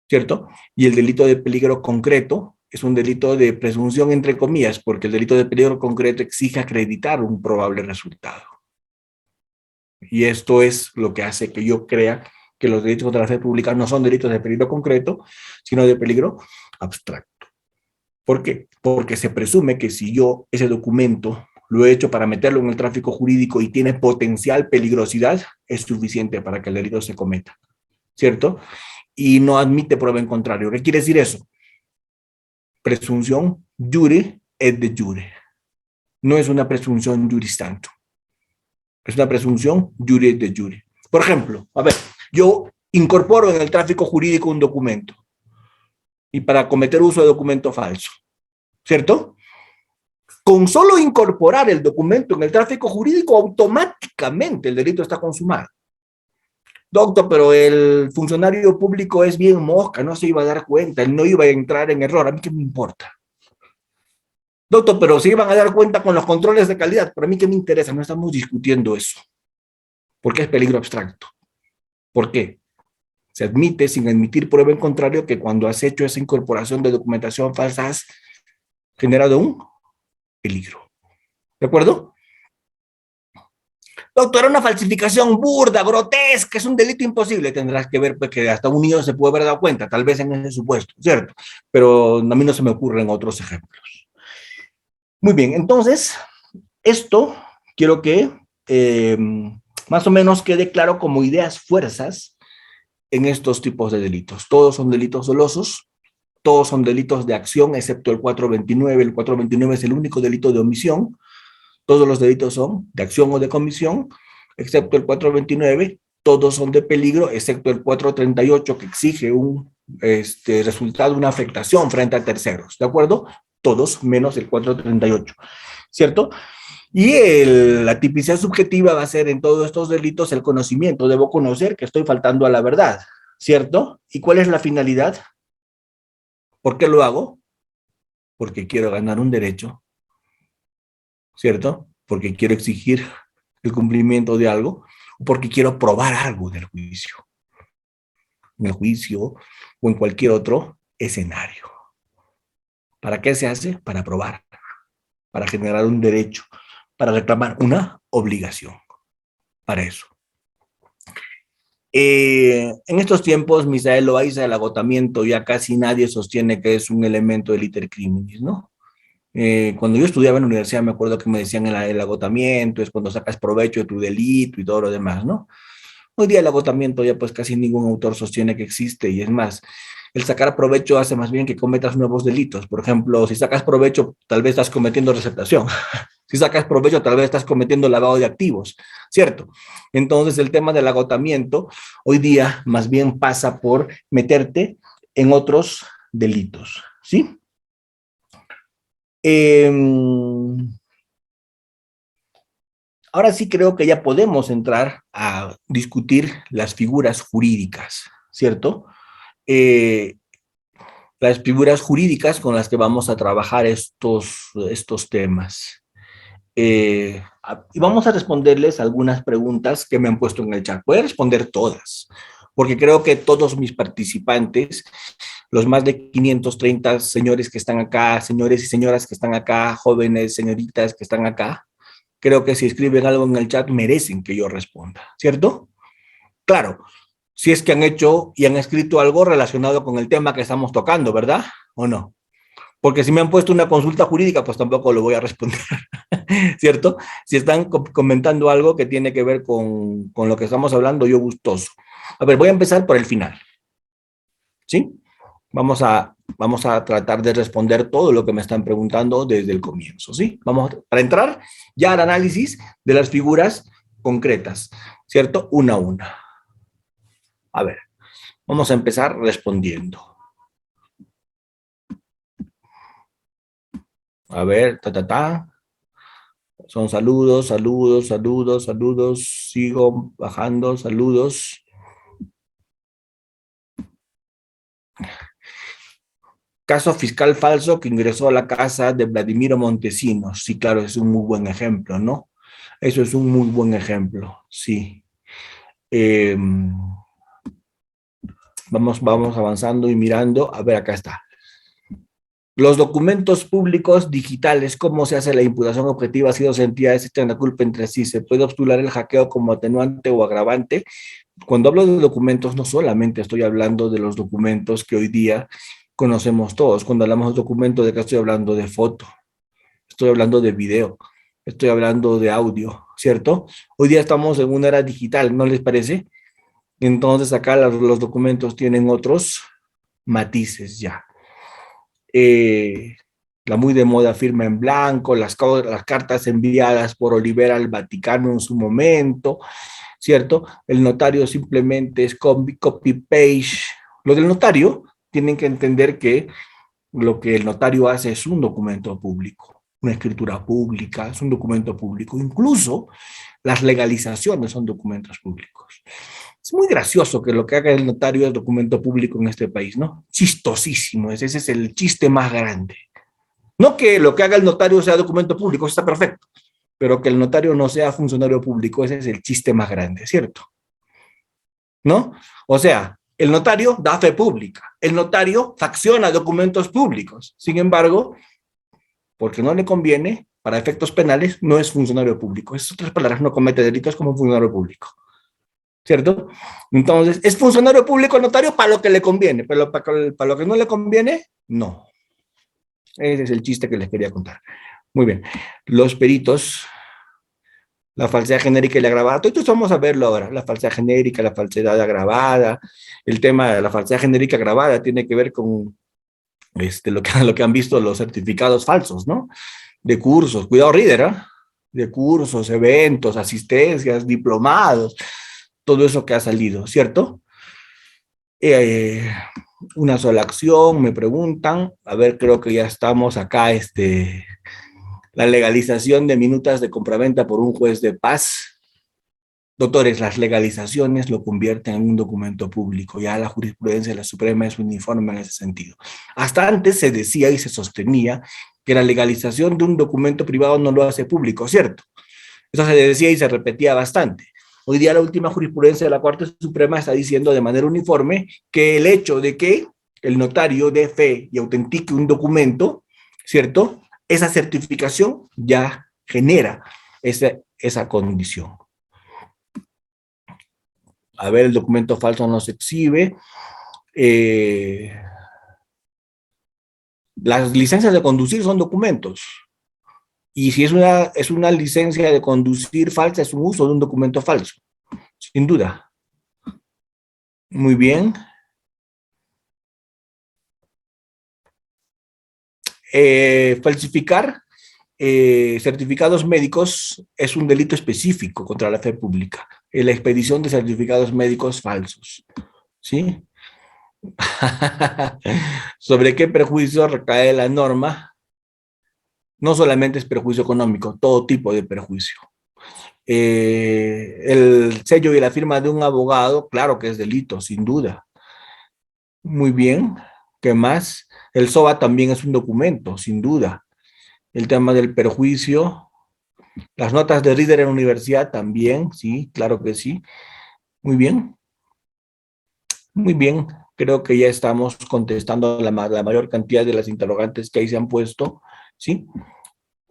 ¿cierto? Y el delito de peligro concreto es un delito de presunción entre comillas, porque el delito de peligro concreto exige acreditar un probable resultado. Y esto es lo que hace que yo crea que los delitos contra la fe pública no son delitos de peligro concreto, sino de peligro abstracto. ¿Por qué? Porque se presume que si yo ese documento lo he hecho para meterlo en el tráfico jurídico y tiene potencial peligrosidad, es suficiente para que el delito se cometa, ¿cierto? Y no admite prueba en contrario. ¿Qué quiere decir eso? Presunción jure et de jure. No es una presunción juris tanto. Es una presunción jure et de jure. Por ejemplo, a ver, yo incorporo en el tráfico jurídico un documento y para cometer uso de documento falso, ¿cierto? Con solo incorporar el documento en el tráfico jurídico, automáticamente el delito está consumado. Doctor, pero el funcionario público es bien mosca, no se iba a dar cuenta, él no iba a entrar en error, ¿a mí qué me importa? Doctor, pero se iban a dar cuenta con los controles de calidad, pero a mí qué me interesa, no estamos discutiendo eso, porque es peligro abstracto. ¿Por qué? Se admite, sin admitir prueba en contrario, que cuando has hecho esa incorporación de documentación falsa has generado un peligro. ¿De acuerdo? Doctor, era una falsificación burda, grotesca, es un delito imposible. Tendrás que ver pues, que hasta un niño se puede haber dado cuenta, tal vez en ese supuesto, ¿cierto? Pero a mí no se me ocurren otros ejemplos. Muy bien, entonces, esto quiero que más o menos quede claro como ideas fuerzas en estos tipos de delitos. Todos son delitos dolosos, todos son delitos de acción, excepto el 429. El 429 es el único delito de omisión. Todos los delitos son de acción o de comisión, excepto el 429. Todos son de peligro, excepto el 438, que exige un resultado, una afectación frente a terceros. ¿De acuerdo? Todos menos el 438, ¿cierto? Y la tipicidad subjetiva va a ser en todos estos delitos el conocimiento. Debo conocer que estoy faltando a la verdad, ¿cierto? ¿Y cuál es la finalidad? ¿Por qué lo hago? Porque quiero ganar un derecho, ¿cierto? Porque quiero exigir el cumplimiento de algo, o porque quiero probar algo en el juicio o en cualquier otro escenario. ¿Para qué se hace? Para probar, para generar un derecho, para reclamar una obligación. Para eso. En estos tiempos, Misael Loaiza, el agotamiento, ya casi nadie sostiene que es un elemento del iter criminis, ¿no? Cuando yo estudiaba en la universidad me acuerdo que me decían el agotamiento es cuando sacas provecho de tu delito y todo lo demás, ¿no? Hoy día el agotamiento ya pues casi ningún autor sostiene que existe y es más, el sacar provecho hace más bien que cometas nuevos delitos. Por ejemplo, si sacas provecho tal vez estás cometiendo receptación, si sacas provecho tal vez estás cometiendo lavado de activos, ¿cierto? Entonces el tema del agotamiento hoy día más bien pasa por meterte en otros delitos, ¿sí? Ahora sí creo que ya podemos entrar a discutir las figuras jurídicas, ¿cierto? Las figuras jurídicas con las que vamos a trabajar estos temas. Y vamos a responderles algunas preguntas que me han puesto en el chat. Voy a responder todas, porque creo que todos mis participantes, los más de 530 señores que están acá, señores y señoras que están acá, jóvenes, señoritas que están acá, creo que si escriben algo en el chat merecen que yo responda, ¿cierto? Claro, si es que han hecho y han escrito algo relacionado con el tema que estamos tocando, ¿verdad? ¿O no? Porque si me han puesto una consulta jurídica, pues tampoco lo voy a responder, ¿cierto? Si están comentando algo que tiene que ver con lo que estamos hablando, yo gustoso. A ver, voy a empezar por el final, ¿sí? Vamos a tratar de responder todo lo que me están preguntando desde el comienzo, ¿sí? Vamos para entrar ya al análisis de las figuras concretas, ¿cierto? Una a una. A ver, vamos a empezar respondiendo. A ver, Son saludos, saludos, saludos, saludos. Sigo bajando, saludos. Caso fiscal falso que ingresó a la casa de Vladimiro Montesinos. Sí, claro, es un muy buen ejemplo, ¿no? Eso es un muy buen ejemplo, sí. Eh, vamos avanzando y mirando. A ver, acá está. Los documentos públicos digitales, ¿cómo se hace la imputación objetiva si dos entidades echan la culpa entre sí? ¿Se puede postular el hackeo como atenuante o agravante? Cuando hablo de documentos, no solamente estoy hablando de los documentos que hoy día conocemos todos. Cuando hablamos de documentos, ¿de qué estoy hablando? De foto, estoy hablando de video, estoy hablando de audio, ¿cierto? Hoy día estamos en una era digital, ¿no les parece? Entonces acá los documentos tienen otros matices ya. Eh, la muy de moda firma en blanco, las cartas enviadas por Olivera al Vaticano en su momento, ¿cierto? El notario simplemente es copy-page. Lo del notario, tienen que entender que lo que el notario hace es un documento público, una escritura pública, es un documento público. Incluso las legalizaciones son documentos públicos. Es muy gracioso que lo que haga el notario es documento público en este país, ¿no? Chistosísimo, ese es el chiste más grande. No que lo que haga el notario sea documento público, está perfecto, pero que el notario no sea funcionario público, ese es el chiste más grande, ¿cierto? ¿No? O sea, el notario da fe pública, el notario facciona documentos públicos, sin embargo, porque no le conviene, para efectos penales, no es funcionario público. Esas otras palabras, no comete delitos como funcionario público. ¿Cierto? Entonces, ¿es funcionario público el notario? Para lo que le conviene, pero para lo que no le conviene, no. Ese es el chiste que les quería contar. Muy bien. Los peritos, la falsedad genérica y la agravada. Entonces vamos a verlo ahora. La falsedad genérica, la falsedad agravada. El tema de la falsedad genérica agravada tiene que ver con lo que han visto los certificados falsos, ¿no? De cursos. Cuidado, Reader, ¿eh? De cursos, eventos, asistencias, diplomados, todo eso que ha salido, ¿cierto? Eh, una sola acción, me preguntan. A ver, creo que ya estamos acá, la legalización de minutas de compraventa por un juez de paz. Doctores, las legalizaciones lo convierten en un documento público. Ya la jurisprudencia de la Suprema es uniforme en ese sentido. Hasta antes se decía y se sostenía que la legalización de un documento privado no lo hace público, ¿cierto? Eso se decía y se repetía bastante. Hoy día la última jurisprudencia de la Corte Suprema está diciendo de manera uniforme que el hecho de que el notario dé fe y autentique un documento, ¿cierto? Esa certificación ya genera esa condición. A ver, el documento falso no se exhibe. Las licencias de conducir son documentos. Y si es una licencia de conducir falsa, es un uso de un documento falso, sin duda. Muy bien. Falsificar certificados médicos es un delito específico contra la fe pública. La expedición de certificados médicos falsos. ¿Sí? ¿Sobre qué perjuicio recae la norma? No solamente es perjuicio económico, todo tipo de perjuicio. El sello y la firma de un abogado, claro que es delito, sin duda. Muy bien. ¿Qué más? El SOA también es un documento, sin duda. El tema del perjuicio, las notas de Reader en la universidad también, sí, claro que sí. Muy bien. Muy bien. Creo que ya estamos contestando la mayor cantidad de las interrogantes que ahí se han puesto, ¿sí?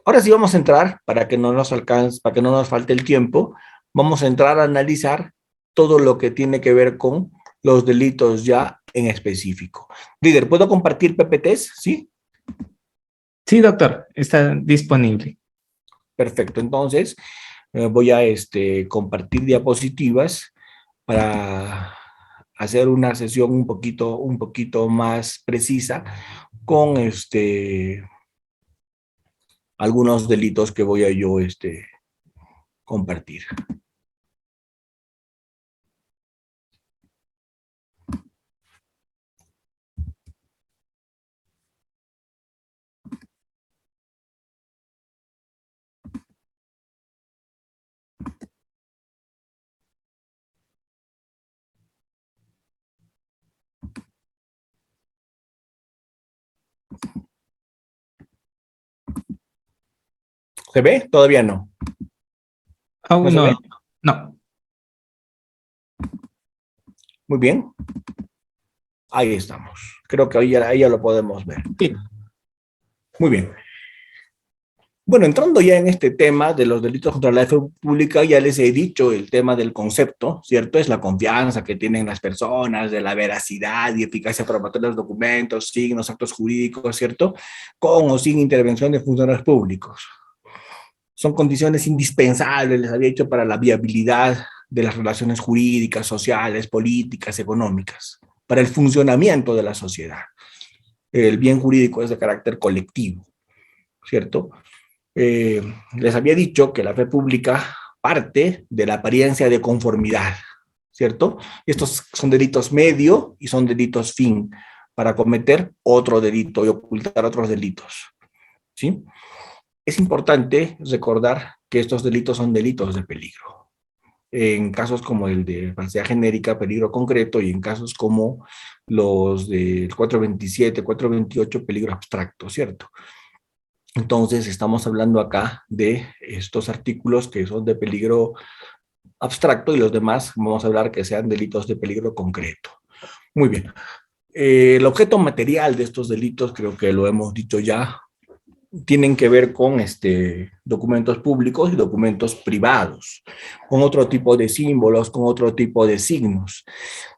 Ahora sí vamos a entrar, para que no nos alcance, para que no nos falte el tiempo, vamos a entrar a analizar todo lo que tiene que ver con los delitos ya en específico. Líder, ¿puedo compartir PPTs? ¿Sí? Sí, doctor, está disponible. Perfecto. Entonces, voy a compartir diapositivas para hacer una sesión un poquito más precisa con algunos delitos que voy a yo compartir. ¿Se ve? Todavía no. ¿No Aún se no. ve? No. Muy bien. Ahí estamos. Creo que ahí ya lo podemos ver. Sí. Muy bien. Bueno, entrando ya en este tema de los delitos contra la fe pública, ya les he dicho el tema del concepto, ¿cierto? Es la confianza que tienen las personas, de la veracidad y eficacia probatoria de los documentos, signos, actos jurídicos, ¿cierto? Con o sin intervención de funcionarios públicos. Son condiciones indispensables, les había dicho, para la viabilidad de las relaciones jurídicas, sociales, políticas, económicas, para el funcionamiento de la sociedad. El bien jurídico es de carácter colectivo, ¿cierto? Les había dicho que la fe pública parte de la apariencia de conformidad, ¿cierto? Estos son delitos medio y son delitos fin para cometer otro delito y ocultar otros delitos, ¿sí? Es importante recordar que estos delitos son delitos de peligro. En casos como el de falsedad genérica, peligro concreto, y en casos como los del 427, 428, peligro abstracto, ¿cierto? Entonces, estamos hablando acá de estos artículos que son de peligro abstracto y los demás vamos a hablar que sean delitos de peligro concreto. Muy bien. El objeto material de estos delitos, creo que lo hemos dicho ya, tienen que ver con documentos públicos y documentos privados, con otro tipo de símbolos, con otro tipo de signos,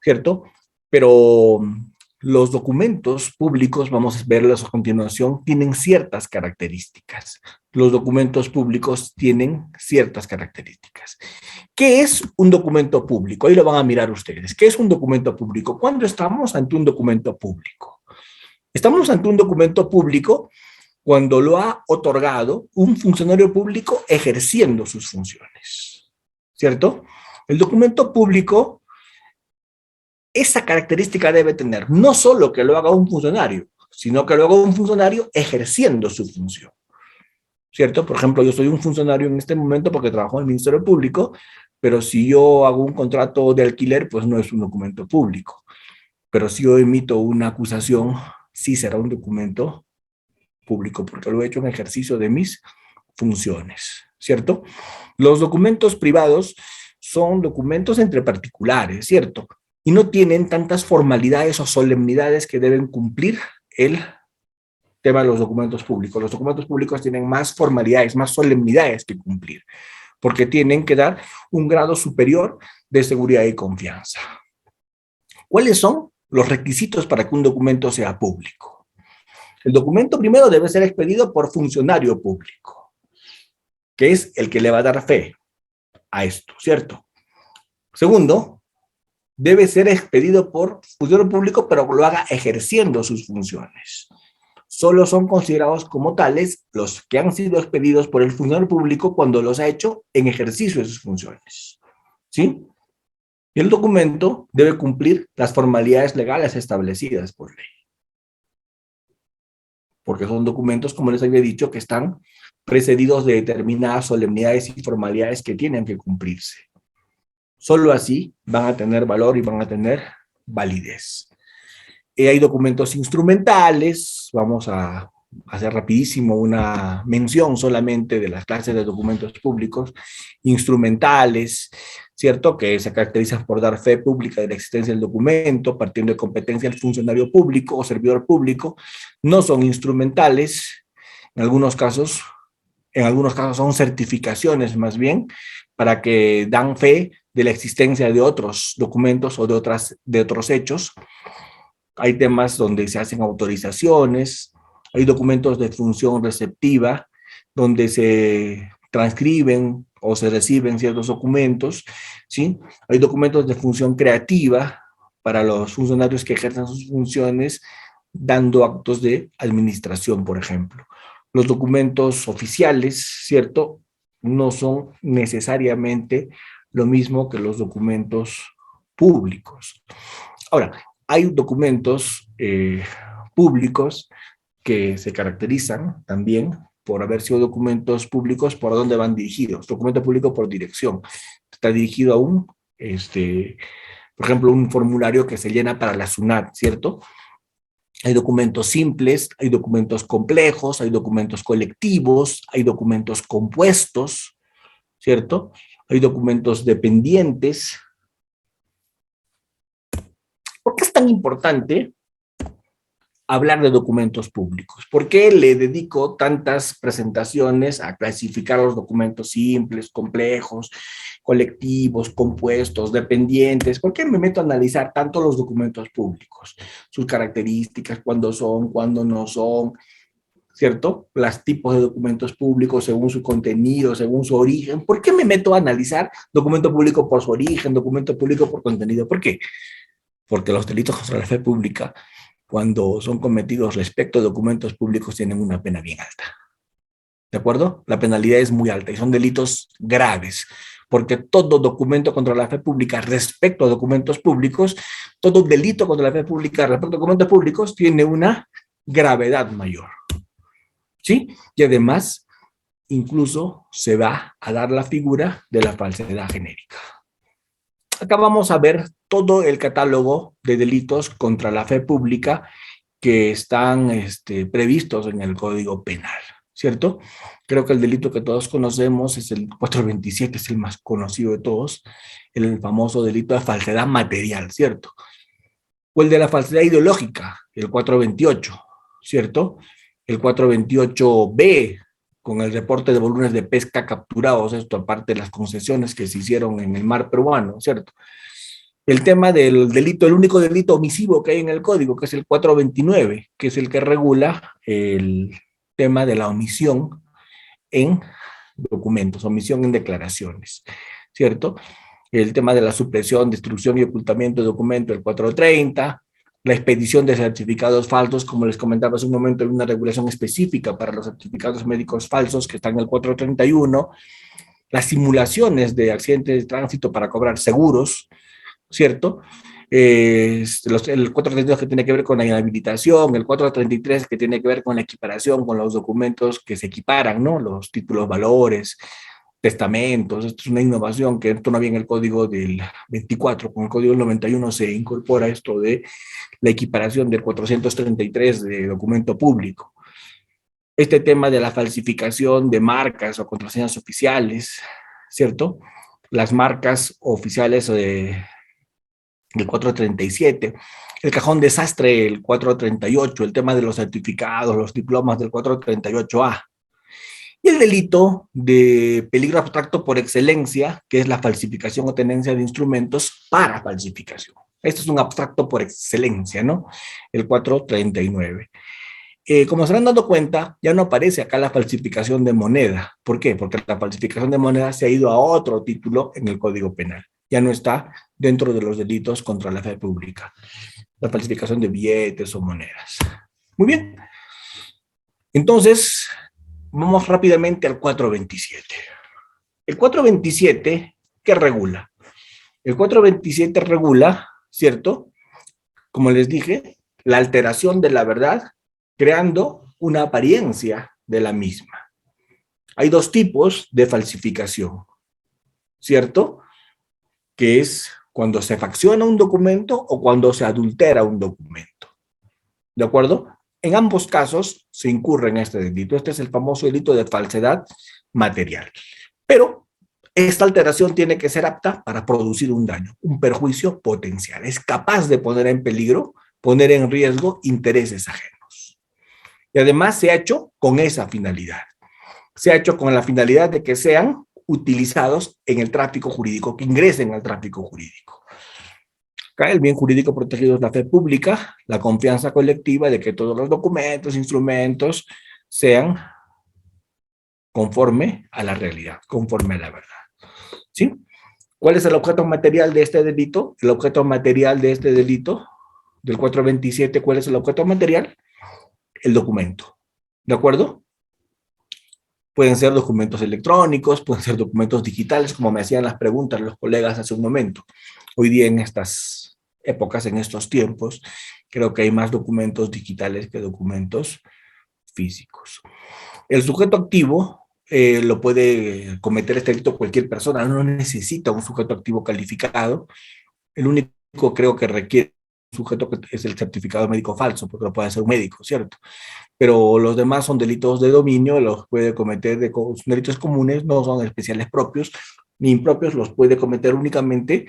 ¿cierto? Pero los documentos públicos, vamos a verlos a continuación, tienen ciertas características. Los documentos públicos tienen ciertas características. ¿Qué es un documento público? Ahí lo van a mirar ustedes. ¿Qué es un documento público? ¿Cuándo estamos ante un documento público? Estamos ante un documento público cuando lo ha otorgado un funcionario público ejerciendo sus funciones, ¿cierto? El documento público, esa característica debe tener, no solo que lo haga un funcionario, sino que lo haga un funcionario ejerciendo su función, ¿cierto? Por ejemplo, yo soy un funcionario en este momento porque trabajo en el Ministerio Público, pero si yo hago un contrato de alquiler, pues no es un documento público. Pero si yo emito una acusación, sí será un documento público, porque lo he hecho en ejercicio de mis funciones, ¿cierto? Los documentos privados son documentos entre particulares, ¿cierto? Y no tienen tantas formalidades o solemnidades que deben cumplir el tema de los documentos públicos. Los documentos públicos tienen más formalidades, más solemnidades que cumplir, porque tienen que dar un grado superior de seguridad y confianza. ¿Cuáles son los requisitos para que un documento sea público? El documento primero debe ser expedido por funcionario público, que es el que le va a dar fe a esto, ¿cierto? Segundo, debe ser expedido por funcionario público, pero lo haga ejerciendo sus funciones. Solo son considerados como tales los que han sido expedidos por el funcionario público cuando los ha hecho en ejercicio de sus funciones, ¿sí? Y el documento debe cumplir las formalidades legales establecidas por ley, porque son documentos, como les había dicho, que están precedidos de determinadas solemnidades y formalidades que tienen que cumplirse. Solo así van a tener valor y van a tener validez. Hay documentos instrumentales, vamos a hacer rapidísimo una mención solamente de las clases de documentos públicos, instrumentales, ¿cierto? Que se caracterizan por dar fe pública de la existencia del documento, partiendo de competencia del funcionario público o servidor público. No son instrumentales, en algunos casos son certificaciones más bien, para que dan fe de la existencia de otros documentos o de otros hechos. Hay temas donde se hacen autorizaciones, hay documentos de función receptiva, donde se transcriben o se reciben ciertos documentos, ¿sí? Hay documentos de función creativa, para los funcionarios que ejerzan sus funciones dando actos de administración, por ejemplo. Los documentos oficiales, ¿cierto? No son necesariamente lo mismo que los documentos públicos. Ahora, hay documentos públicos que se caracterizan también por haber sido documentos públicos por dónde van dirigidos. Documento público por dirección. Está dirigido a un, por ejemplo, un formulario que se llena para la SUNAT, ¿cierto? Hay documentos simples, hay documentos complejos, hay documentos colectivos, hay documentos compuestos, ¿cierto? Hay documentos dependientes. ¿Por qué es tan importante hablar de documentos públicos? ¿Por qué le dedico tantas presentaciones a clasificar los documentos simples, complejos, colectivos, compuestos, dependientes? ¿Por qué me meto a analizar tanto los documentos públicos? Sus características, cuándo no son, ¿cierto? Los tipos de documentos públicos según su contenido, según su origen. ¿Por qué me meto a analizar documento público por su origen, documento público por contenido? ¿Por qué? Porque los delitos contra la fe pública, cuando son cometidos respecto a documentos públicos, tienen una pena bien alta. ¿De acuerdo? La penalidad es muy alta y son delitos graves, porque todo documento contra la fe pública respecto a documentos públicos, todo delito contra la fe pública respecto a documentos públicos tiene una gravedad mayor. ¿Sí? Y además, incluso se va a dar la figura de la falsedad genérica. Acá vamos a ver todo el catálogo de delitos contra la fe pública que están previstos en el Código Penal, ¿cierto? Creo que el delito que todos conocemos es el 427, es el más conocido de todos, el famoso delito de falsedad material, ¿cierto? O el de la falsedad ideológica, el 428, ¿cierto? El 428B, con el reporte de volúmenes de pesca capturados, esto aparte de las concesiones que se hicieron en el mar peruano, ¿cierto? El tema del delito, el único delito omisivo que hay en el código, que es el 429, que es el que regula el tema de la omisión en documentos, omisión en declaraciones, ¿cierto? El tema de la supresión, destrucción y ocultamiento de documentos, el 430, la expedición de certificados falsos, como les comentaba hace un momento, hay una regulación específica para los certificados médicos falsos que están en el 431, las simulaciones de accidentes de tránsito para cobrar seguros, ¿cierto? El 432 que tiene que ver con la inhabilitación, el 433 que tiene que ver con la equiparación, con los documentos que se equiparan, ¿no? Los títulos valores, testamentos. Esto es una innovación que esto no había en el código del 24, con el código del 91 se incorpora esto de la equiparación del 433 de documento público. Este tema de la falsificación de marcas o contraseñas oficiales, ¿cierto? Las marcas oficiales del 437, el cajón desastre, el 438, el tema de los certificados, los diplomas del 438A, y el delito de peligro abstracto por excelencia, que es la falsificación o tenencia de instrumentos para falsificación. Esto es un abstracto por excelencia, ¿no? El 439. Como se han dado cuenta, ya no aparece acá la falsificación de moneda. ¿Por qué? Porque la falsificación de moneda se ha ido a otro título en el Código Penal. Ya no está dentro de los delitos contra la fe pública. La falsificación de billetes o monedas. Muy bien. Entonces, vamos rápidamente al 427. El 427, ¿qué regula? El 427 regula, ¿cierto? Como les dije, la alteración de la verdad creando una apariencia de la misma. Hay dos tipos de falsificación, ¿cierto? Que es cuando se facciona un documento o cuando se adultera un documento. ¿De acuerdo? En ambos casos se incurre en este delito. Este es el famoso delito de falsedad material. Pero esta alteración tiene que ser apta para producir un daño, un perjuicio potencial. Es capaz de poner en peligro, poner en riesgo intereses ajenos. Y además se ha hecho con esa finalidad. Se ha hecho con la finalidad de que sean utilizados en el tráfico jurídico, que ingresen al tráfico jurídico. Acá el bien jurídico protegido es la fe pública, la confianza colectiva de que todos los documentos, instrumentos sean conforme a la realidad, conforme a la verdad. ¿Sí? ¿Cuál es el objeto material de este delito? El objeto material de este delito, del 427, ¿cuál es el objeto material? El documento. ¿De acuerdo? Pueden ser documentos electrónicos, pueden ser documentos digitales, como me hacían las preguntas los colegas hace un momento. Hoy día en estas épocas, en estos tiempos, creo que hay más documentos digitales que documentos físicos. El sujeto activo lo puede cometer este delito cualquier persona, no necesita un sujeto activo calificado. El único creo que requiere un sujeto que es el certificado médico falso, porque lo puede hacer un médico, ¿cierto? Pero los demás son delitos de dominio, los puede cometer son delitos comunes, no son especiales propios, ni impropios, los puede cometer únicamente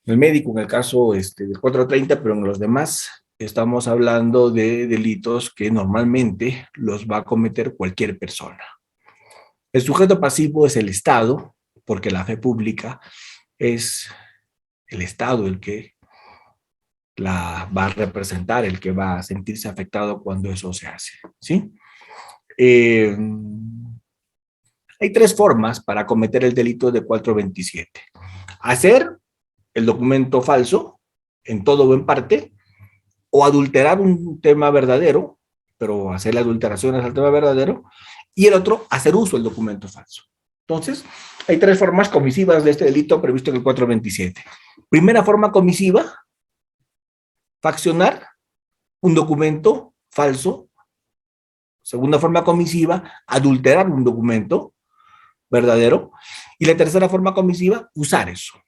el médico en el caso del 430, pero en los demás estamos hablando de delitos que normalmente los va a cometer cualquier persona. El sujeto pasivo es el Estado, porque la fe pública es el Estado el que la va a representar, el que va a sentirse afectado cuando eso se hace, ¿sí? Hay tres formas para cometer el delito de 427. Hacer el documento falso, en todo o en parte, o adulterar un tema verdadero, pero hacer la adulteración al tema verdadero, y el otro, hacer uso del documento falso. Entonces, hay tres formas comisivas de este delito previsto en el 427. Primera forma comisiva, faccionar un documento falso. Segunda forma comisiva, adulterar un documento verdadero. Y la tercera forma comisiva, usar eso.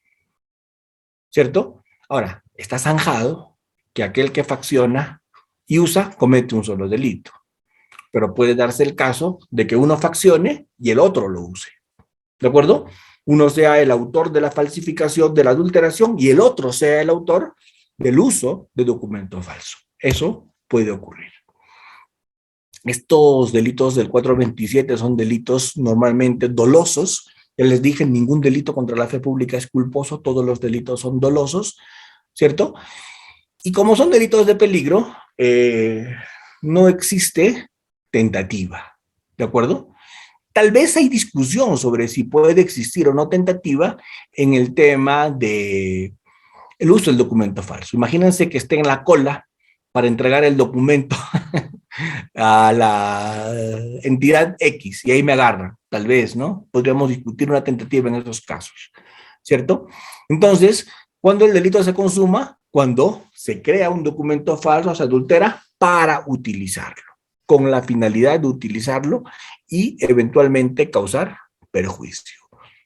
¿Cierto? Ahora, está zanjado que aquel que facciona y usa comete un solo delito. Pero puede darse el caso de que uno faccione y el otro lo use. ¿De acuerdo? Uno sea el autor de la falsificación, de la adulteración, y el otro sea el autor del uso de documento falso. Eso puede ocurrir. Estos delitos del 427 son delitos normalmente dolosos. Ya les dije, ningún delito contra la fe pública es culposo, todos los delitos son dolosos, ¿cierto? Y como son delitos de peligro, no existe tentativa, ¿de acuerdo? Tal vez hay discusión sobre si puede existir o no tentativa en el tema de el uso del documento falso. Imagínense que esté en la cola para entregar el documento a la entidad X y ahí me agarran, tal vez, ¿no? Podríamos discutir una tentativa en esos casos, ¿cierto? Entonces, ¿cuándo el delito se consuma? Cuando se crea un documento falso, se adultera para utilizarlo, con la finalidad de utilizarlo y eventualmente causar perjuicio.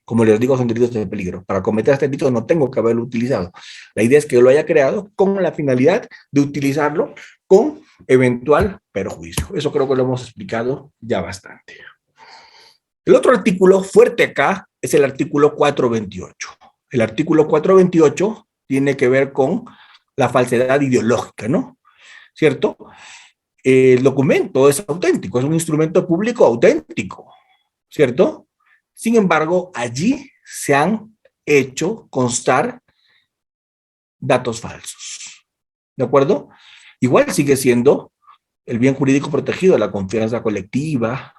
Como les digo, son delitos de peligro. Para cometer este delito no tengo que haberlo utilizado. La idea es que yo lo haya creado con la finalidad de utilizarlo con eventual perjuicio. Eso creo que lo hemos explicado ya bastante. El otro artículo fuerte acá es el artículo 428. El artículo 428 tiene que ver con la falsedad ideológica, ¿no? ¿Cierto? El documento es auténtico, es un instrumento público auténtico, ¿cierto? Sin embargo, allí se han hecho constar datos falsos, ¿de acuerdo? Igual sigue siendo el bien jurídico protegido de la confianza colectiva,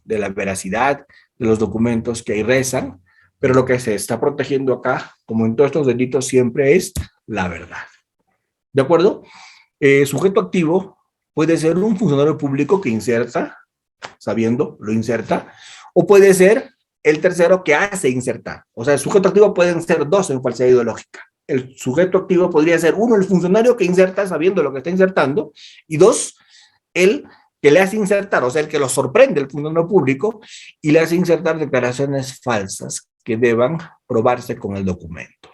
de la veracidad de los documentos que ahí rezan, pero lo que se está protegiendo acá, como en todos estos delitos, siempre es la verdad. ¿De acuerdo? Sujeto activo puede ser un funcionario público que inserta, sabiendo, lo inserta, o puede ser el tercero que hace insertar. O sea, el sujeto activo pueden ser dos en falsedad ideológica. El sujeto activo podría ser uno, el funcionario que inserta sabiendo lo que está insertando, y dos, el que le hace insertar, o sea, el que lo sorprende, el funcionario público, y le hace insertar declaraciones falsas que deban probarse con el documento.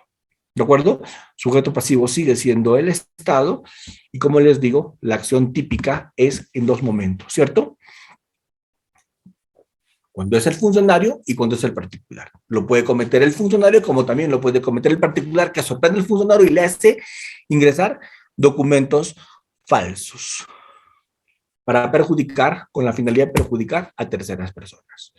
¿De acuerdo? Sujeto pasivo sigue siendo el Estado, y como les digo, la acción típica es en dos momentos, ¿cierto? Cuando es el funcionario y cuando es el particular. Lo puede cometer el funcionario como también lo puede cometer el particular que sorprende al funcionario y le hace ingresar documentos falsos para perjudicar, con la finalidad de perjudicar a terceras personas.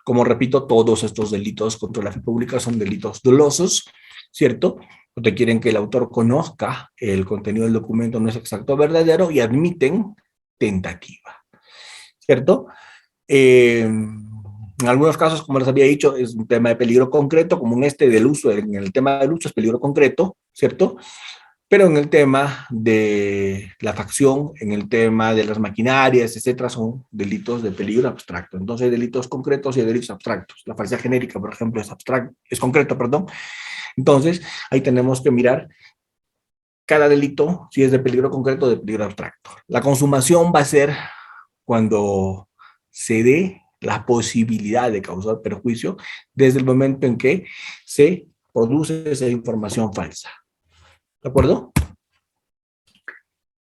Como repito, todos estos delitos contra la fe pública son delitos dolosos, ¿cierto? Porque quieren que el autor conozca el contenido del documento no es exacto o verdadero y admiten tentativa, ¿cierto? En algunos casos, como les había dicho, es un tema de peligro concreto, como en este del uso, en el tema del uso es peligro concreto, ¿cierto? Pero en el tema de la facción, en el tema de las maquinarias, etcétera, son delitos de peligro abstracto. Entonces, hay delitos concretos y hay delitos abstractos. La falsedad genérica, por ejemplo, es abstracto, es concreto, perdón. Entonces, ahí tenemos que mirar cada delito, si es de peligro concreto o de peligro abstracto. La consumación va a ser cuando se dé la posibilidad de causar perjuicio desde el momento en que se produce esa información falsa. ¿De acuerdo?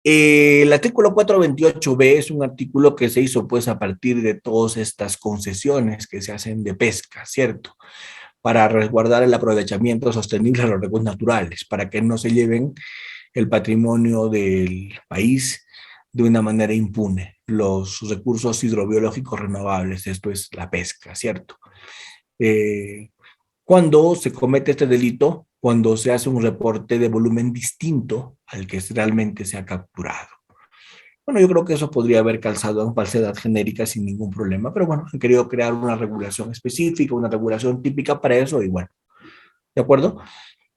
El artículo 428b es un artículo que se hizo pues a partir de todas estas concesiones que se hacen de pesca, ¿cierto? Para resguardar el aprovechamiento sostenible de los recursos naturales, para que no se lleven el patrimonio del país de una manera impune, los recursos hidrobiológicos renovables, esto es la pesca, ¿cierto? Eh, cuando se comete este delito, cuando se hace un reporte de volumen distinto al que realmente se ha capturado. Bueno, yo creo que eso podría haber calzado en falsedad genérica sin ningún problema, pero bueno, han querido crear una regulación específica, una regulación típica para eso y bueno, ¿de acuerdo?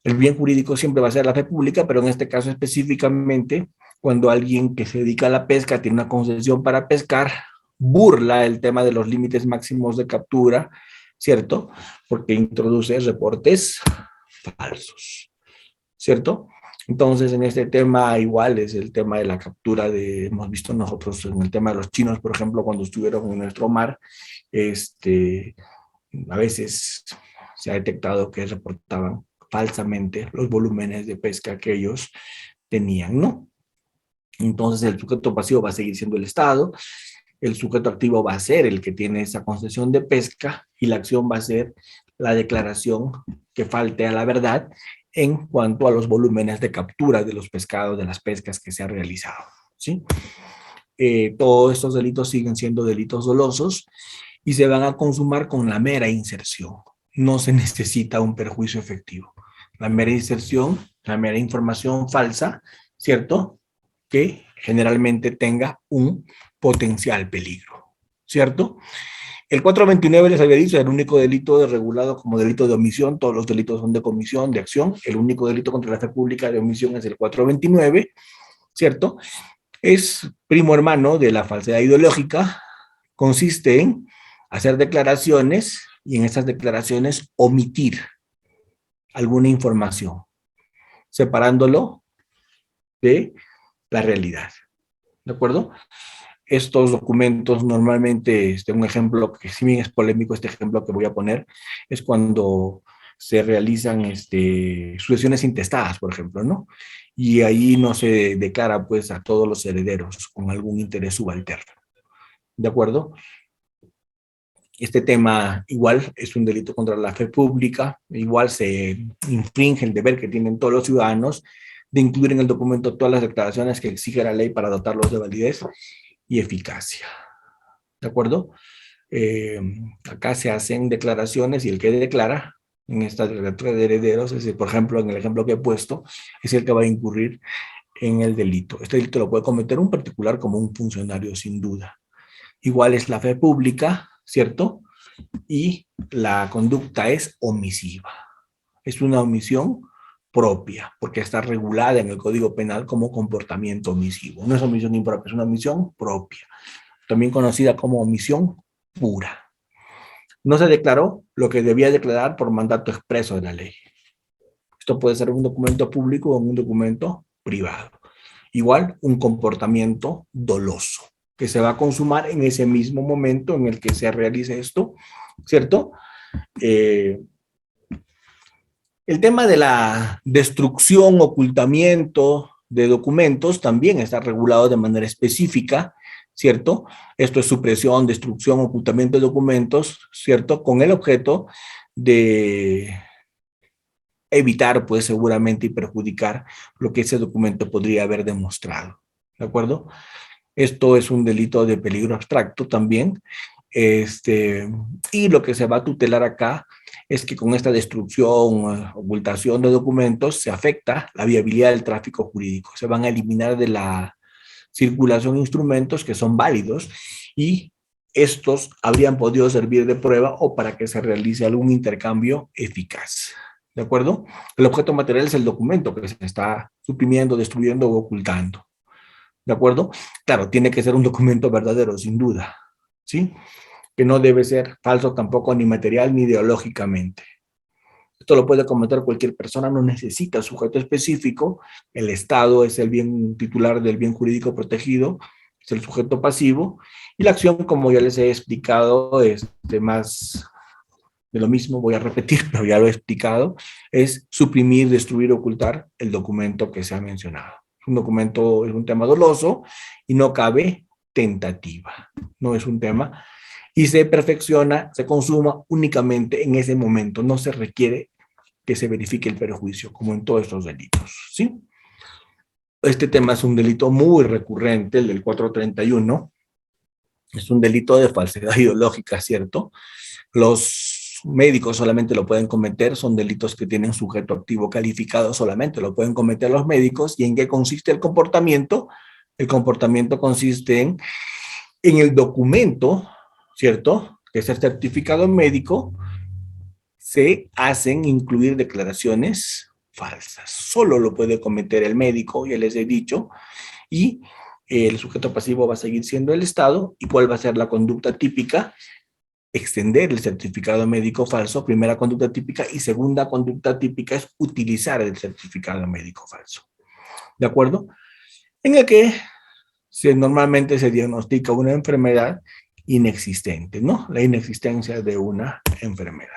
El bien jurídico siempre va a ser la fe pública, pero en este caso específicamente, cuando alguien que se dedica a la pesca tiene una concesión para pescar, burla el tema de los límites máximos de captura, ¿cierto? Porque introduce reportes falsos, ¿cierto? Entonces, en este tema igual es el tema de la captura de, hemos visto nosotros en el tema de los chinos, por ejemplo, cuando estuvieron en nuestro mar, a veces se ha detectado que reportaban falsamente los volúmenes de pesca que ellos tenían, ¿no? Entonces el sujeto pasivo va a seguir siendo el Estado, el sujeto activo va a ser el que tiene esa concesión de pesca y la acción va a ser la declaración que falte a la verdad en cuanto a los volúmenes de captura de los pescados, de las pescas que se han realizado, ¿sí? Todos estos delitos siguen siendo delitos dolosos y se van a consumar con la mera inserción. No se necesita un perjuicio efectivo. La mera inserción, la mera información falsa, ¿cierto? Que generalmente tenga un potencial peligro, ¿cierto? El 429 les había dicho, es el único delito regulado como delito de omisión, todos los delitos son de comisión, de acción, el único delito contra la fe pública de omisión es el 429, ¿cierto? Es primo hermano de la falsedad ideológica, consiste en hacer declaraciones y en estas declaraciones omitir alguna información, separándolo de la realidad. ¿De acuerdo? Estos documentos normalmente, un ejemplo que si bien es polémico, este ejemplo que voy a poner, es cuando se realizan sucesiones intestadas, por ejemplo, ¿no? Y ahí no se declara pues a todos los herederos con algún interés subalterno. ¿De acuerdo? Este tema igual es un delito contra la fe pública, igual se infringe el deber que tienen todos los ciudadanos de incluir en el documento todas las declaraciones que exige la ley para dotarlos de validez y eficacia. ¿De acuerdo? Acá se hacen declaraciones y el que declara en esta declaratoria de herederos, es decir, por ejemplo, en el ejemplo que he puesto, es el que va a incurrir en el delito. Este delito lo puede cometer un particular como un funcionario sin duda. Igual es la fe pública, ¿cierto? Y la conducta es omisiva. Es una omisión propia, porque está regulada en el Código Penal como comportamiento omisivo. No es omisión impropia, es una omisión propia, también conocida como omisión pura. No se declaró lo que debía declarar por mandato expreso de la ley. Esto puede ser un documento público o un documento privado. Igual, un comportamiento doloso, que se va a consumar en ese mismo momento en el que se realice esto, ¿cierto? El tema de la destrucción, ocultamiento de documentos también está regulado de manera específica, ¿cierto? Esto es supresión, destrucción, ocultamiento de documentos, ¿cierto? Con el objeto de evitar, pues, seguramente y perjudicar lo que ese documento podría haber demostrado, ¿de acuerdo? Esto es un delito de peligro abstracto también. Y lo que se va a tutelar acá es que con esta destrucción, ocultación de documentos, se afecta la viabilidad del tráfico jurídico. Se van a eliminar de la circulación instrumentos que son válidos y estos habrían podido servir de prueba o para que se realice algún intercambio eficaz. ¿De acuerdo? El objeto material es el documento que se está suprimiendo, destruyendo o ocultando. ¿De acuerdo? Claro, tiene que ser un documento verdadero, sin duda. ¿Sí? Que no debe ser falso tampoco ni material ni ideológicamente. Esto lo puede cometer cualquier persona, no necesita sujeto específico. El Estado es el bien titular del bien jurídico protegido, es el sujeto pasivo, y la acción, como ya les he explicado, es más de lo mismo, voy a repetir, pero ya lo he explicado, es suprimir, destruir, ocultar el documento que se ha mencionado. Un documento es un tema doloso y no cabe tentativa, no es un tema, y se perfecciona, se consuma únicamente en ese momento, no se requiere que se verifique el perjuicio, como en todos estos delitos, ¿sí? Este tema es un delito muy recurrente, el del 431, es un delito de falsedad ideológica, ¿cierto? Los médicos solamente lo pueden cometer, son delitos que tienen sujeto activo calificado, solamente lo pueden cometer los médicos. ¿Y en qué consiste el comportamiento? El comportamiento consiste en el documento, ¿cierto? Que es el certificado médico, se hacen incluir declaraciones falsas. Solo lo puede cometer el médico, ya les he dicho, y el sujeto pasivo va a seguir siendo el Estado. ¿Y cuál va a ser la conducta típica? Extender el certificado médico falso, primera conducta típica, y segunda conducta típica es utilizar el certificado médico falso. ¿De acuerdo? En el que normalmente se diagnostica una enfermedad inexistente, ¿no? La inexistencia de una enfermedad.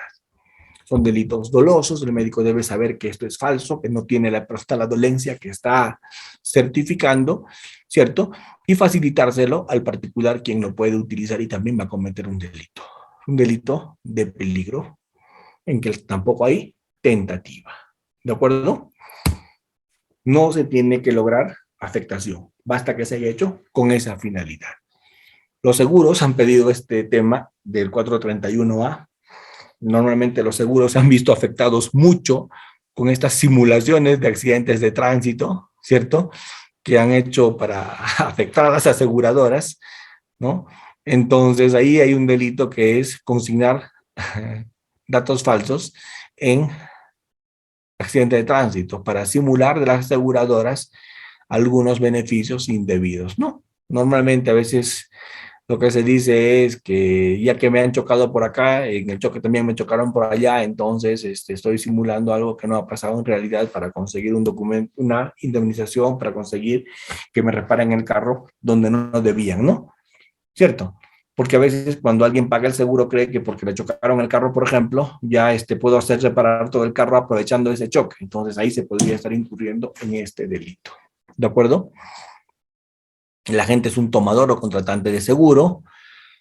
Son delitos dolosos, el médico debe saber que esto es falso, que no tiene la dolencia que está certificando, ¿cierto? Y facilitárselo al particular quien lo puede utilizar y también va a cometer un delito de peligro en que tampoco hay tentativa, ¿de acuerdo? No se tiene que lograr afectación, basta que se haya hecho con esa finalidad. Los seguros han pedido este tema del 431A. Normalmente los seguros se han visto afectados mucho con estas simulaciones de accidentes de tránsito, ¿cierto? Que han hecho para afectar a las aseguradoras, ¿no? Entonces ahí hay un delito que es consignar datos falsos en accidente de tránsito para simular de las aseguradoras algunos beneficios indebidos, ¿no? Normalmente a veces lo que se dice es que ya que me han chocado por acá, en el choque también me chocaron por allá, entonces estoy simulando algo que no ha pasado en realidad para conseguir un documento, una indemnización, para conseguir que me reparen el carro donde no debían, ¿no? ¿Cierto? Porque a veces cuando alguien paga el seguro cree que porque le chocaron el carro, por ejemplo, ya puedo hacer reparar todo el carro aprovechando ese choque. Entonces ahí se podría estar incurriendo en este delito. ¿De acuerdo? La gente es un tomador o contratante de seguro,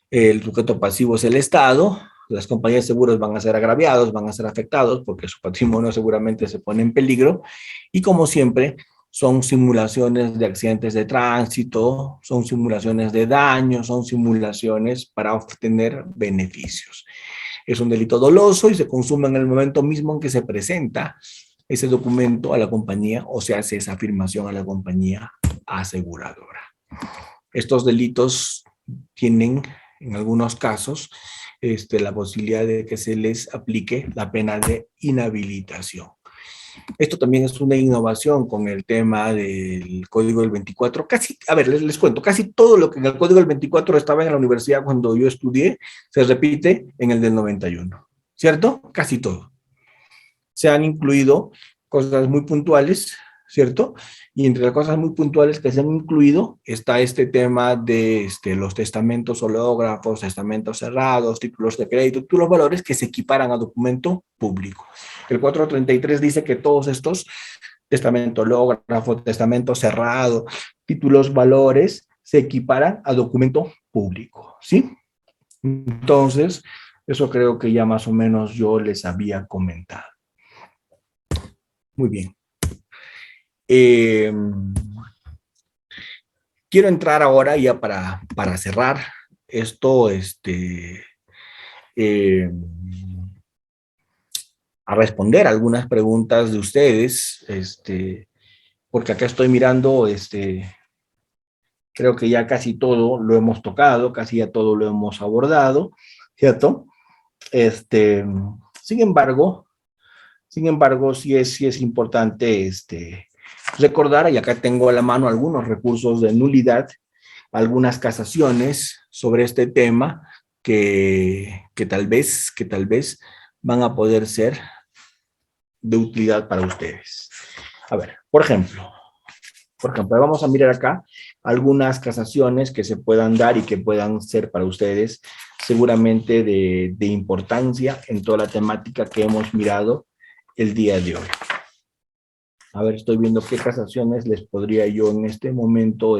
el sujeto pasivo es el Estado, las compañías de seguros van a ser agraviados, van a ser afectados porque su patrimonio seguramente se pone en peligro, y como siempre son simulaciones de accidentes de tránsito, son simulaciones de daños, son simulaciones para obtener beneficios. Es un delito doloso y se consume en el momento mismo en que se presenta ese documento a la compañía o se hace esa afirmación a la compañía aseguradora. Estos delitos tienen, en algunos casos, la posibilidad de que se les aplique la pena de inhabilitación. Esto también es una innovación con el tema del Código del 24. Casi, a ver, les cuento, casi todo lo que en el Código del 24 estaba en la universidad cuando yo estudié, se repite en el del 91, ¿cierto? Casi todo. Se han incluido cosas muy puntuales, ¿cierto? Y entre las cosas muy puntuales que se han incluido está este tema de los testamentos hológrafos, testamentos cerrados, títulos de crédito, títulos valores que se equiparan a documento público. El 433 dice que todos estos, testamento hológrafo, testamento cerrado, títulos valores, se equiparan a documento público, ¿sí? Entonces, eso creo que ya más o menos yo les había comentado. Muy bien. Quiero entrar ahora ya para cerrar esto, eh, a responder algunas preguntas de ustedes, porque acá estoy mirando, Creo que ya casi todo lo hemos tocado, casi ya todo lo hemos abordado, ¿cierto? Este, sin embargo, sí es importante recordar, y acá tengo a la mano algunos recursos de nulidad, algunas casaciones sobre este tema que tal vez van a poder ser de utilidad para ustedes. A ver, por ejemplo, vamos a mirar acá algunas casaciones que se puedan dar y que puedan ser para ustedes seguramente de importancia en toda la temática que hemos mirado el día de hoy. A ver, estoy viendo qué casaciones les podría yo en este momento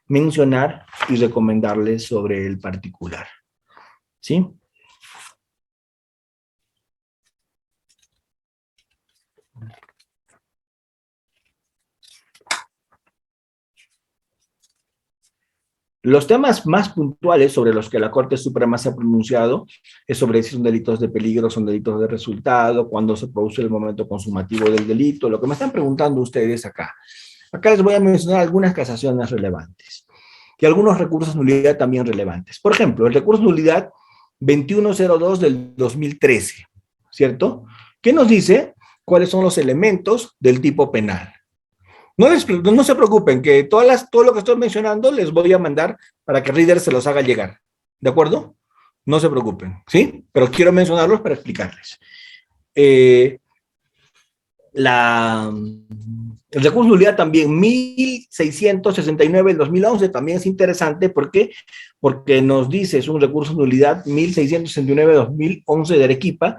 mencionar y recomendarles sobre el particular. ¿Sí? Los temas más puntuales sobre los que la Corte Suprema se ha pronunciado es sobre si son delitos de peligro, son delitos de resultado, cuándo se produce el momento consumativo del delito, lo que me están preguntando ustedes acá. Acá les voy a mencionar algunas casaciones relevantes y algunos recursos de nulidad también relevantes. Por ejemplo, el recurso de nulidad 2102 del 2013, ¿cierto? ¿Qué nos dice? ¿Cuáles son los elementos del tipo penal? No se preocupen, que todo lo que estoy mencionando les voy a mandar para que Reader se los haga llegar. ¿De acuerdo? No se preocupen, ¿sí? Pero quiero mencionarlos para explicarles. El recurso de nulidad también, 1669 del 2011, también es interesante. ¿Por qué? Porque nos dice, es un recurso de nulidad 1669 del 2011 de Arequipa,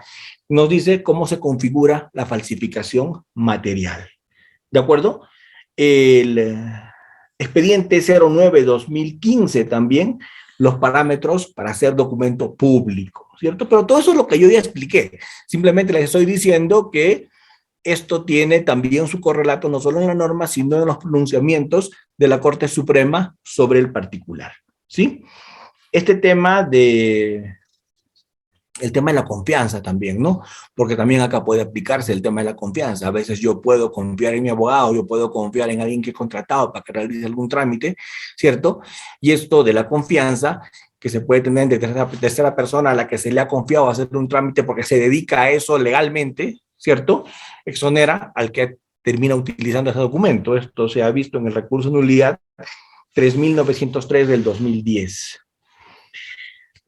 nos dice cómo se configura la falsificación material. ¿De acuerdo? El expediente 09-2015 también, los parámetros para hacer documento público, ¿cierto? Pero todo eso es lo que yo ya expliqué. Simplemente les estoy diciendo que esto tiene también su correlato no solo en la norma, sino en los pronunciamientos de la Corte Suprema sobre el particular, ¿sí? Este tema el tema de la confianza también, ¿no? Porque también acá puede aplicarse el tema de la confianza. A veces yo puedo confiar en mi abogado, yo puedo confiar en alguien que he contratado para que realice algún trámite, ¿cierto? Y esto de la confianza que se puede tener de tercera persona a la que se le ha confiado hacer un trámite porque se dedica a eso legalmente, ¿cierto? Exonera al que termina utilizando ese documento. Esto se ha visto en el recurso de nulidad 3903 del 2010.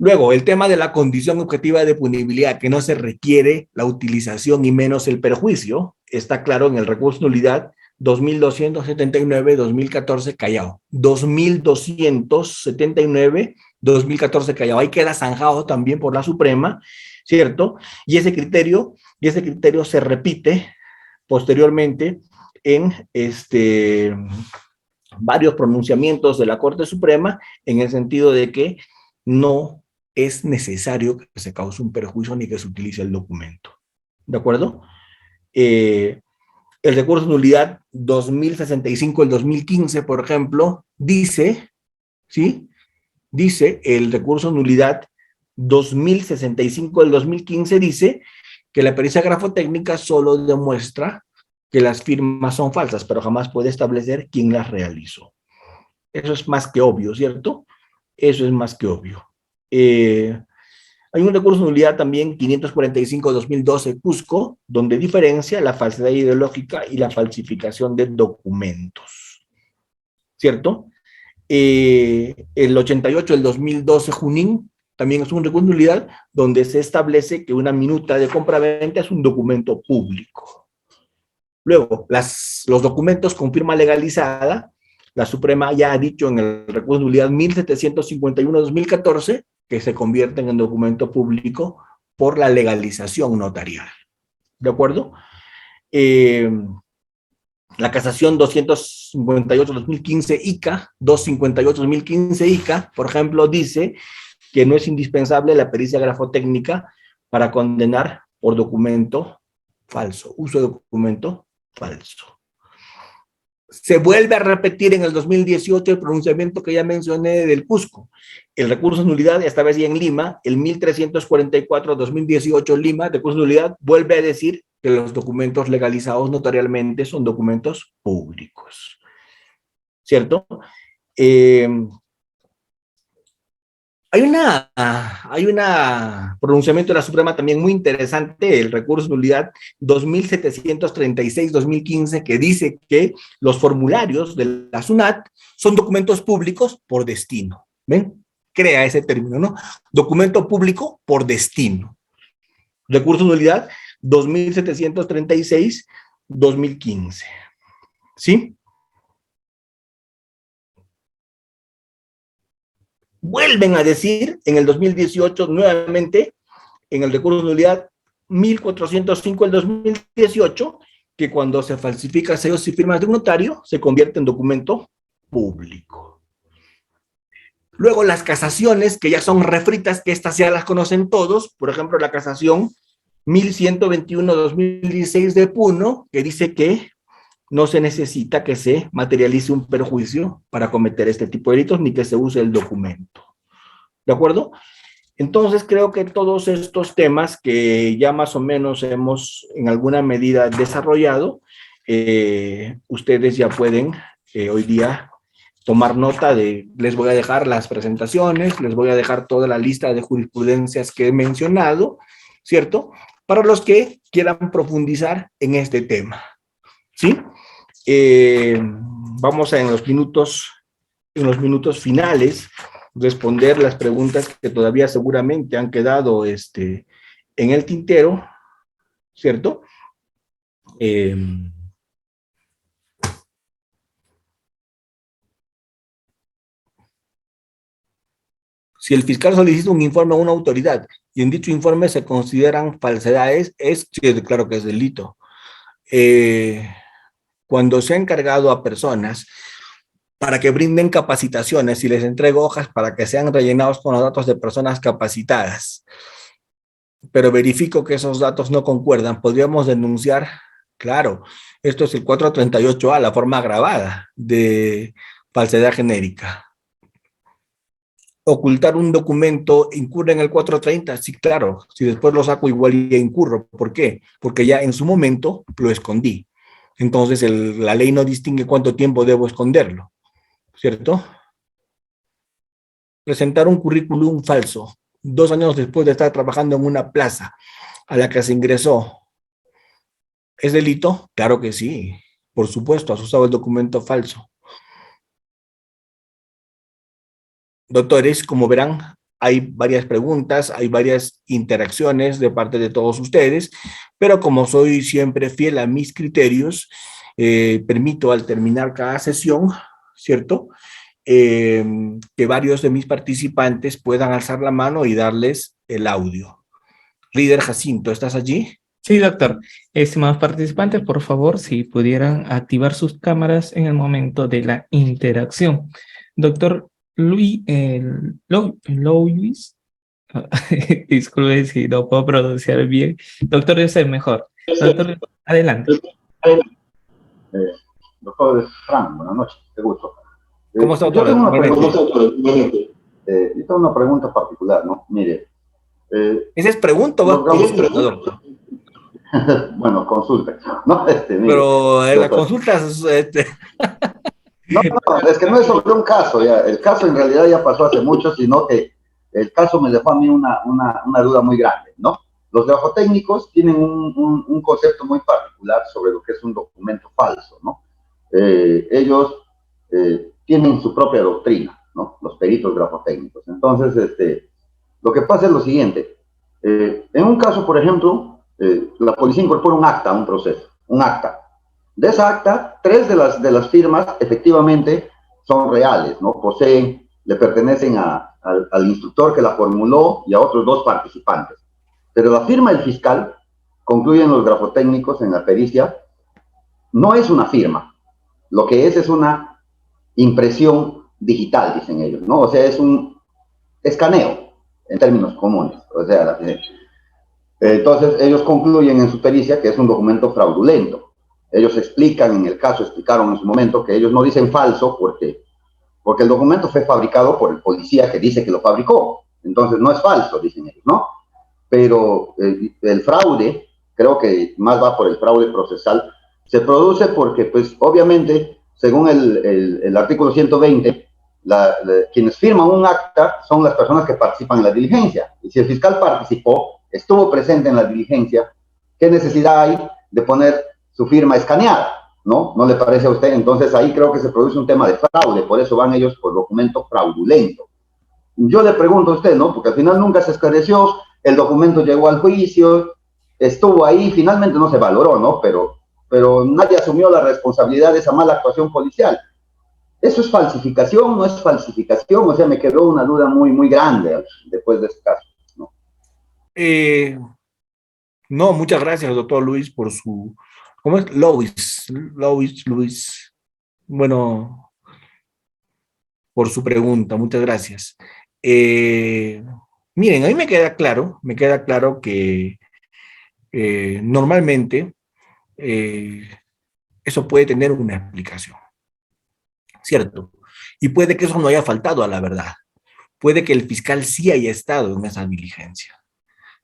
Luego, el tema de la condición objetiva de punibilidad, que no se requiere la utilización y menos el perjuicio, está claro en el recurso de nulidad 2279-2014 Callao. 2279-2014 Callao. Ahí queda zanjado también por la Suprema, ¿cierto? Y ese criterio se repite posteriormente en varios pronunciamientos de la Corte Suprema en el sentido de que no es necesario que se cause un perjuicio ni que se utilice el documento. ¿De acuerdo? El recurso de nulidad 2065 del 2015, por ejemplo, dice, ¿sí? Dice el recurso de nulidad 2065 del 2015 dice que la pericia grafotécnica solo demuestra que las firmas son falsas, pero jamás puede establecer quién las realizó. Eso es más que obvio, ¿cierto? Eso es más que obvio. Hay un recurso de nulidad también, 545-2012 Cusco, donde diferencia la falsedad ideológica y la falsificación de documentos, ¿cierto? El 88 del 2012 Junín, también es un recurso de nulidad donde se establece que una minuta de compra-venta es un documento público. Luego, los documentos con firma legalizada, la Suprema ya ha dicho en el recurso de nulidad 1751-2014 que se convierten en documento público por la legalización notarial. ¿De acuerdo? La casación 258-2015 ICA, 258-2015 ICA, por ejemplo, dice que no es indispensable la pericia grafotécnica para condenar por documento falso, uso de documento falso. Se vuelve a repetir en el 2018 el pronunciamiento que ya mencioné del Cusco. El recurso de nulidad, esta vez ya en Lima, el 1344-2018 Lima, recurso de nulidad, vuelve a decir que los documentos legalizados notarialmente son documentos públicos. ¿Cierto? Eh, hay una pronunciamiento de la Suprema también muy interesante, el recurso de nulidad 2736-2015, que dice que los formularios de la SUNAT son documentos públicos por destino. ¿Ven? Crea ese término, ¿no? Documento público por destino. Recurso de nulidad 2736-2015. ¿Sí? Vuelven a decir en el 2018 nuevamente, en el recurso de nulidad 1405 del 2018, que cuando se falsifica sellos y firmas de un notario, se convierte en documento público. Luego las casaciones, que ya son refritas, que estas ya las conocen todos, por ejemplo, la casación 1121-2016 de Puno, que dice que no se necesita que se materialice un perjuicio para cometer este tipo de delitos, ni que se use el documento. ¿De acuerdo? Entonces creo que todos estos temas que ya más o menos hemos en alguna medida desarrollado, ustedes ya pueden hoy día tomar nota les voy a dejar las presentaciones, les voy a dejar toda la lista de jurisprudencias que he mencionado, ¿cierto? Para los que quieran profundizar en este tema, ¿sí? Vamos a en los minutos finales responder las preguntas que todavía seguramente han quedado en el tintero, ¿cierto? Si el fiscal solicita un informe a una autoridad y en dicho informe se consideran falsedades, sí, claro que es delito. Cuando se ha encargado a personas para que brinden capacitaciones y les entrego hojas para que sean rellenados con los datos de personas capacitadas, pero verifico que esos datos no concuerdan, podríamos denunciar, claro, esto es el 438A, la forma agravada de falsedad genérica. Ocultar un documento incurre en el 430, sí, claro, si después lo saco igual ya incurro. ¿Por qué? Porque ya en su momento lo escondí. Entonces la ley no distingue cuánto tiempo debo esconderlo, ¿cierto? Presentar un currículum falso 2 años después de estar trabajando en una plaza a la que se ingresó. ¿Es delito? Claro que sí. Por supuesto, has usado el documento falso. Doctores, como verán, hay varias preguntas, hay varias interacciones de parte de todos ustedes, pero como soy siempre fiel a mis criterios, permito al terminar cada sesión, ¿cierto? Que varios de mis participantes puedan alzar la mano y darles el audio. Líder Jacinto, ¿estás allí? Sí, doctor. Estimados participantes, por favor, si pudieran activar sus cámaras en el momento de la interacción. Doctor Luis, disculpe si no puedo pronunciar bien. Doctor, yo sé mejor. Doctor, adelante. Doctor Frank, buenas noches, qué gusto. ¿Cómo está, doctor? Yo tengo una pregunta particular, ¿no? Mire. ¿Esa es pregunta o doctor? Bueno, consulta. ¿no? Mire, pero la consulta es... No, es que no es sobre un caso, ya. El caso en realidad ya pasó hace mucho, sino que el caso me dejó a mí una duda muy grande, ¿no? Los grafotécnicos tienen un concepto muy particular sobre lo que es un documento falso, ¿no? Ellos tienen su propia doctrina, ¿no? Los peritos grafotécnicos. Entonces, lo que pasa es lo siguiente. En un caso, por ejemplo, la policía incorpora un acta a un proceso, un acta. De esa acta, 3 de las firmas efectivamente son reales, ¿no? Le pertenecen al instructor que la formuló y a otros 2 participantes. Pero la firma del fiscal, concluyen los grafotécnicos en la pericia, no es una firma. Lo que es una impresión digital, dicen ellos, ¿no? O sea, es un escaneo, en términos comunes. O sea, entonces ellos concluyen en su pericia que es un documento fraudulento. Ellos explican, en el caso explicaron en su momento, que ellos no dicen falso porque el documento fue fabricado por el policía que dice que lo fabricó. Entonces no es falso, dicen ellos, ¿no? Pero el fraude, creo que más va por el fraude procesal, se produce porque, pues, obviamente, según el artículo 120, quienes firman un acta son las personas que participan en la diligencia. Y si el fiscal participó, estuvo presente en la diligencia, ¿qué necesidad hay de poner su firma escaneada? ¿No? ¿No le parece a usted? Entonces ahí creo que se produce un tema de fraude, por eso van ellos por documento fraudulento. Yo le pregunto a usted, ¿no? Porque al final nunca se esclareció, el documento llegó al juicio, estuvo ahí, finalmente no se valoró, ¿no? Pero nadie asumió la responsabilidad de esa mala actuación policial. ¿Eso es falsificación? ¿No es falsificación? O sea, me quedó una duda muy, muy grande después de este caso, ¿no? No, muchas gracias, doctor Luis, por su... ¿Cómo es? Luis. Bueno, por su pregunta, muchas gracias. Miren, a mí me queda claro que normalmente eso puede tener una explicación, ¿cierto? Y puede que eso no haya faltado a la verdad. Puede que el fiscal sí haya estado en esa diligencia,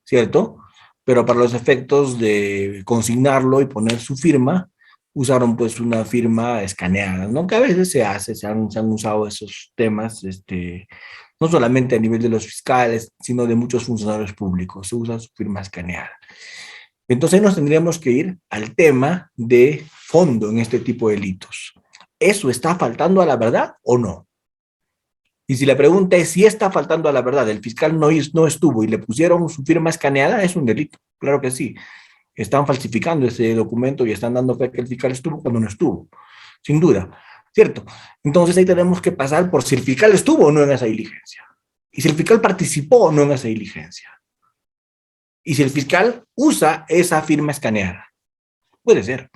¿cierto? Pero para los efectos de consignarlo y poner su firma, usaron pues una firma escaneada, ¿no? Que a veces se han usado esos temas, no solamente a nivel de los fiscales, sino de muchos funcionarios públicos, se usa su firma escaneada. Entonces nos tendríamos que ir al tema de fondo en este tipo de delitos. ¿Eso está faltando a la verdad o no? Y si la pregunta es si está faltando a la verdad, el fiscal no estuvo y le pusieron su firma escaneada, es un delito. Claro que sí. Están falsificando ese documento y están dando fe que el fiscal estuvo cuando no estuvo. Sin duda. ¿Cierto? Entonces ahí tenemos que pasar por si el fiscal estuvo o no en esa diligencia. Y si el fiscal participó o no en esa diligencia. Y si el fiscal usa esa firma escaneada. Puede ser.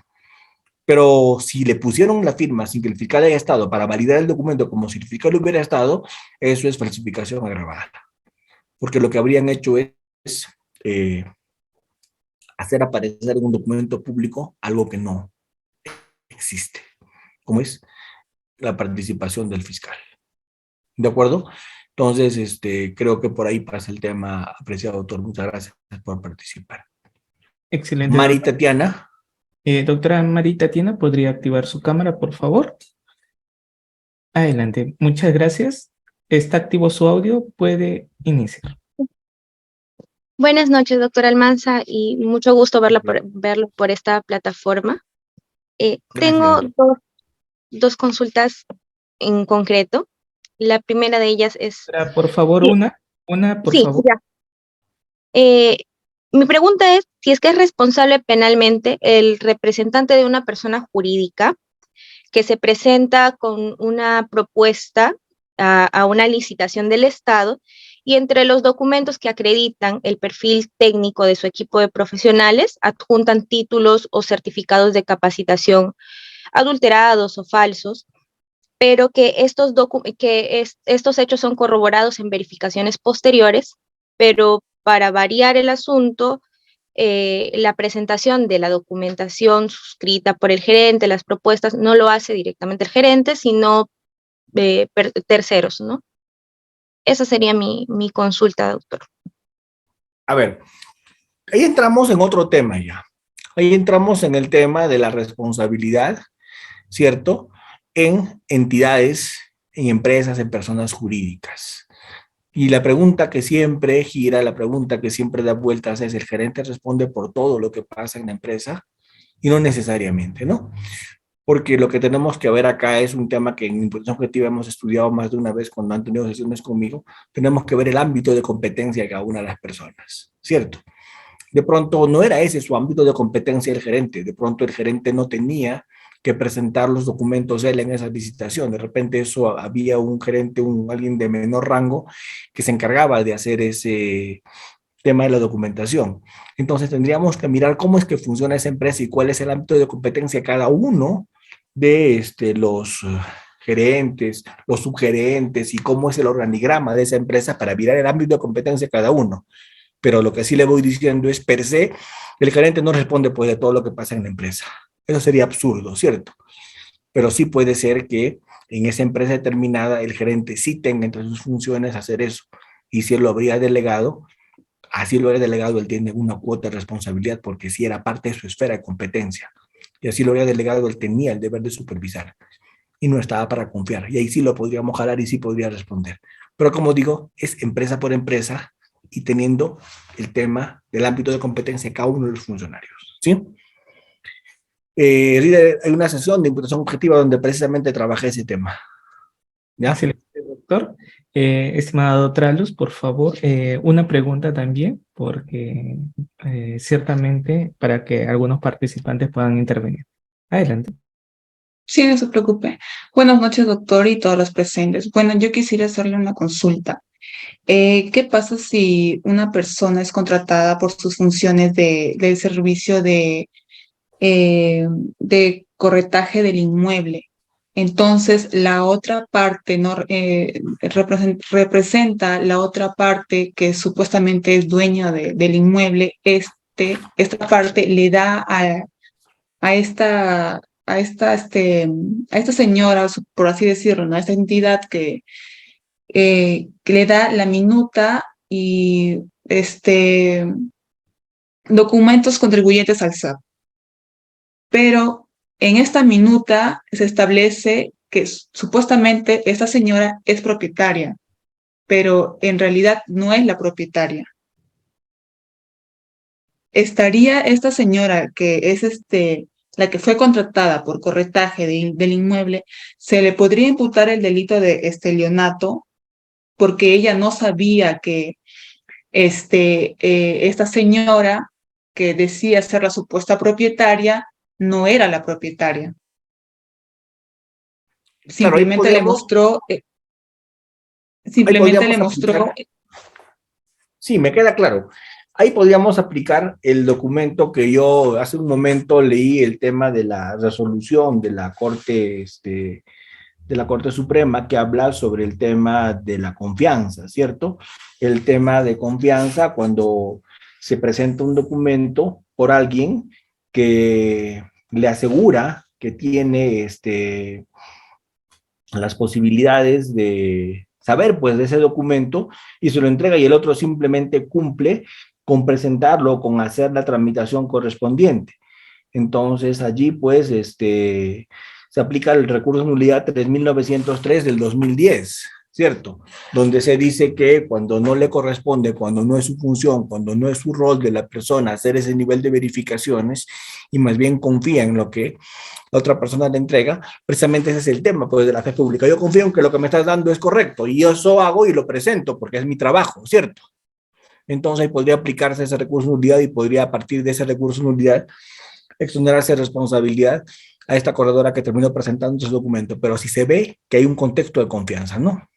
Pero si le pusieron la firma sin que el fiscal haya estado para validar el documento como si el fiscal hubiera estado, eso es falsificación agravada. Porque lo que habrían hecho es eh, hacer aparecer en un documento público algo que no existe, como es la participación del fiscal. ¿De acuerdo? Entonces, creo que por ahí pasa el tema, apreciado doctor. Muchas gracias por participar. Excelente, Mari doctor. Tatiana. Doctora Marita Tiena, ¿podría activar su cámara, por favor? Adelante, muchas gracias. Está activo su audio, puede iniciar. Buenas noches, doctora Almanza, y mucho gusto verlo por esta plataforma. Tengo Gracias. dos consultas en concreto. La primera de ellas es... Por favor, Sí, por sí, favor. ya. Mi pregunta es si es que es responsable penalmente el representante de una persona jurídica que se presenta con una propuesta a una licitación del Estado y entre los documentos que acreditan el perfil técnico de su equipo de profesionales adjuntan títulos o certificados de capacitación adulterados o falsos, pero que estos hechos son corroborados en verificaciones posteriores, pero para variar el asunto, la presentación de la documentación suscrita por el gerente, las propuestas, no lo hace directamente el gerente, sino terceros, ¿no? Esa sería mi consulta, doctor. A ver, ahí entramos en otro tema ya. Ahí entramos en el tema de la responsabilidad, ¿cierto? En entidades, en empresas, en personas jurídicas. Y la pregunta que siempre gira, la pregunta que siempre da vueltas es, ¿el gerente responde por todo lo que pasa en la empresa? Y no necesariamente, ¿no? Porque lo que tenemos que ver acá es un tema que en Impulsión Objetiva hemos estudiado más de una vez cuando han tenido sesiones conmigo. Tenemos que ver el ámbito de competencia de cada una de las personas, ¿cierto? De pronto no era ese su ámbito de competencia del gerente, de pronto el gerente no tenía que presentar los documentos él en esa licitación, de repente eso había un gerente, alguien de menor rango que se encargaba de hacer ese tema de la documentación. Entonces tendríamos que mirar cómo es que funciona esa empresa y cuál es el ámbito de competencia de cada uno de los gerentes, los subgerentes y cómo es el organigrama de esa empresa para mirar el ámbito de competencia de cada uno. Pero lo que sí le voy diciendo es, per se, el gerente no responde pues de todo lo que pasa en la empresa. Eso sería absurdo, ¿cierto? Pero sí puede ser que en esa empresa determinada el gerente sí tenga entre sus funciones hacer eso. Y si él lo habría delegado, así lo habría delegado, él tiene una cuota de responsabilidad porque sí era parte de su esfera de competencia. Y así lo habría delegado, él tenía el deber de supervisar. y no estaba para confiar. Y ahí sí lo podríamos jalar y sí podría responder. Pero como digo, es empresa por empresa y teniendo el tema del ámbito de competencia de cada uno de los funcionarios. ¿Sí? Hay una sesión de imputación objetiva donde precisamente trabajé ese tema. ¿Ya? Excelente, doctor. Estimado Tralus, por favor, una pregunta también, porque ciertamente para que algunos participantes puedan intervenir. Adelante. Sí, no se preocupe. Buenas noches, doctor, y todos los presentes. Bueno, yo quisiera hacerle una consulta. ¿Qué pasa si una persona es contratada por sus funciones del servicio de corretaje del inmueble? Entonces, la otra parte no representa la otra parte que supuestamente es dueña del inmueble. Esta parte le da a esta, a esta señora, por así decirlo, ¿no? A esta entidad que le da la minuta y documentos contribuyentes al SAT. Pero en esta minuta se establece que supuestamente esta señora es propietaria, pero en realidad no es la propietaria. ¿Estaría esta señora que es la que fue contratada por corretaje del inmueble, se le podría imputar el delito de estelionato porque ella no sabía que esta señora que decía ser la supuesta propietaria no era la propietaria? Simplemente Claro, le mostró, sí, me queda claro. Ahí podríamos aplicar el documento que yo hace un momento leí, el tema de la resolución de la Corte, de la Corte Suprema, que habla sobre el tema de la confianza, ¿cierto? El tema de confianza cuando se presenta un documento por alguien que le asegura que tiene las posibilidades de saber pues de ese documento y se lo entrega y el otro simplemente cumple con presentarlo, con hacer la tramitación correspondiente. Entonces allí pues se aplica el recurso de nulidad 3903 del 2010, ¿cierto? Donde se dice que cuando no le corresponde, cuando no es su función, cuando no es su rol de la persona hacer ese nivel de verificaciones y más bien confía en lo que la otra persona le entrega, precisamente ese es el tema pues, de la fe pública. Yo confío en que lo que me estás dando es correcto y yo eso hago y lo presento porque es mi trabajo, ¿cierto? Entonces ahí podría aplicarse ese recurso de nulidad y podría a partir de ese recurso de nulidad exonerarse responsabilidad a esta corredora que terminó presentando su documento, pero si se ve que hay un contexto de confianza, ¿no?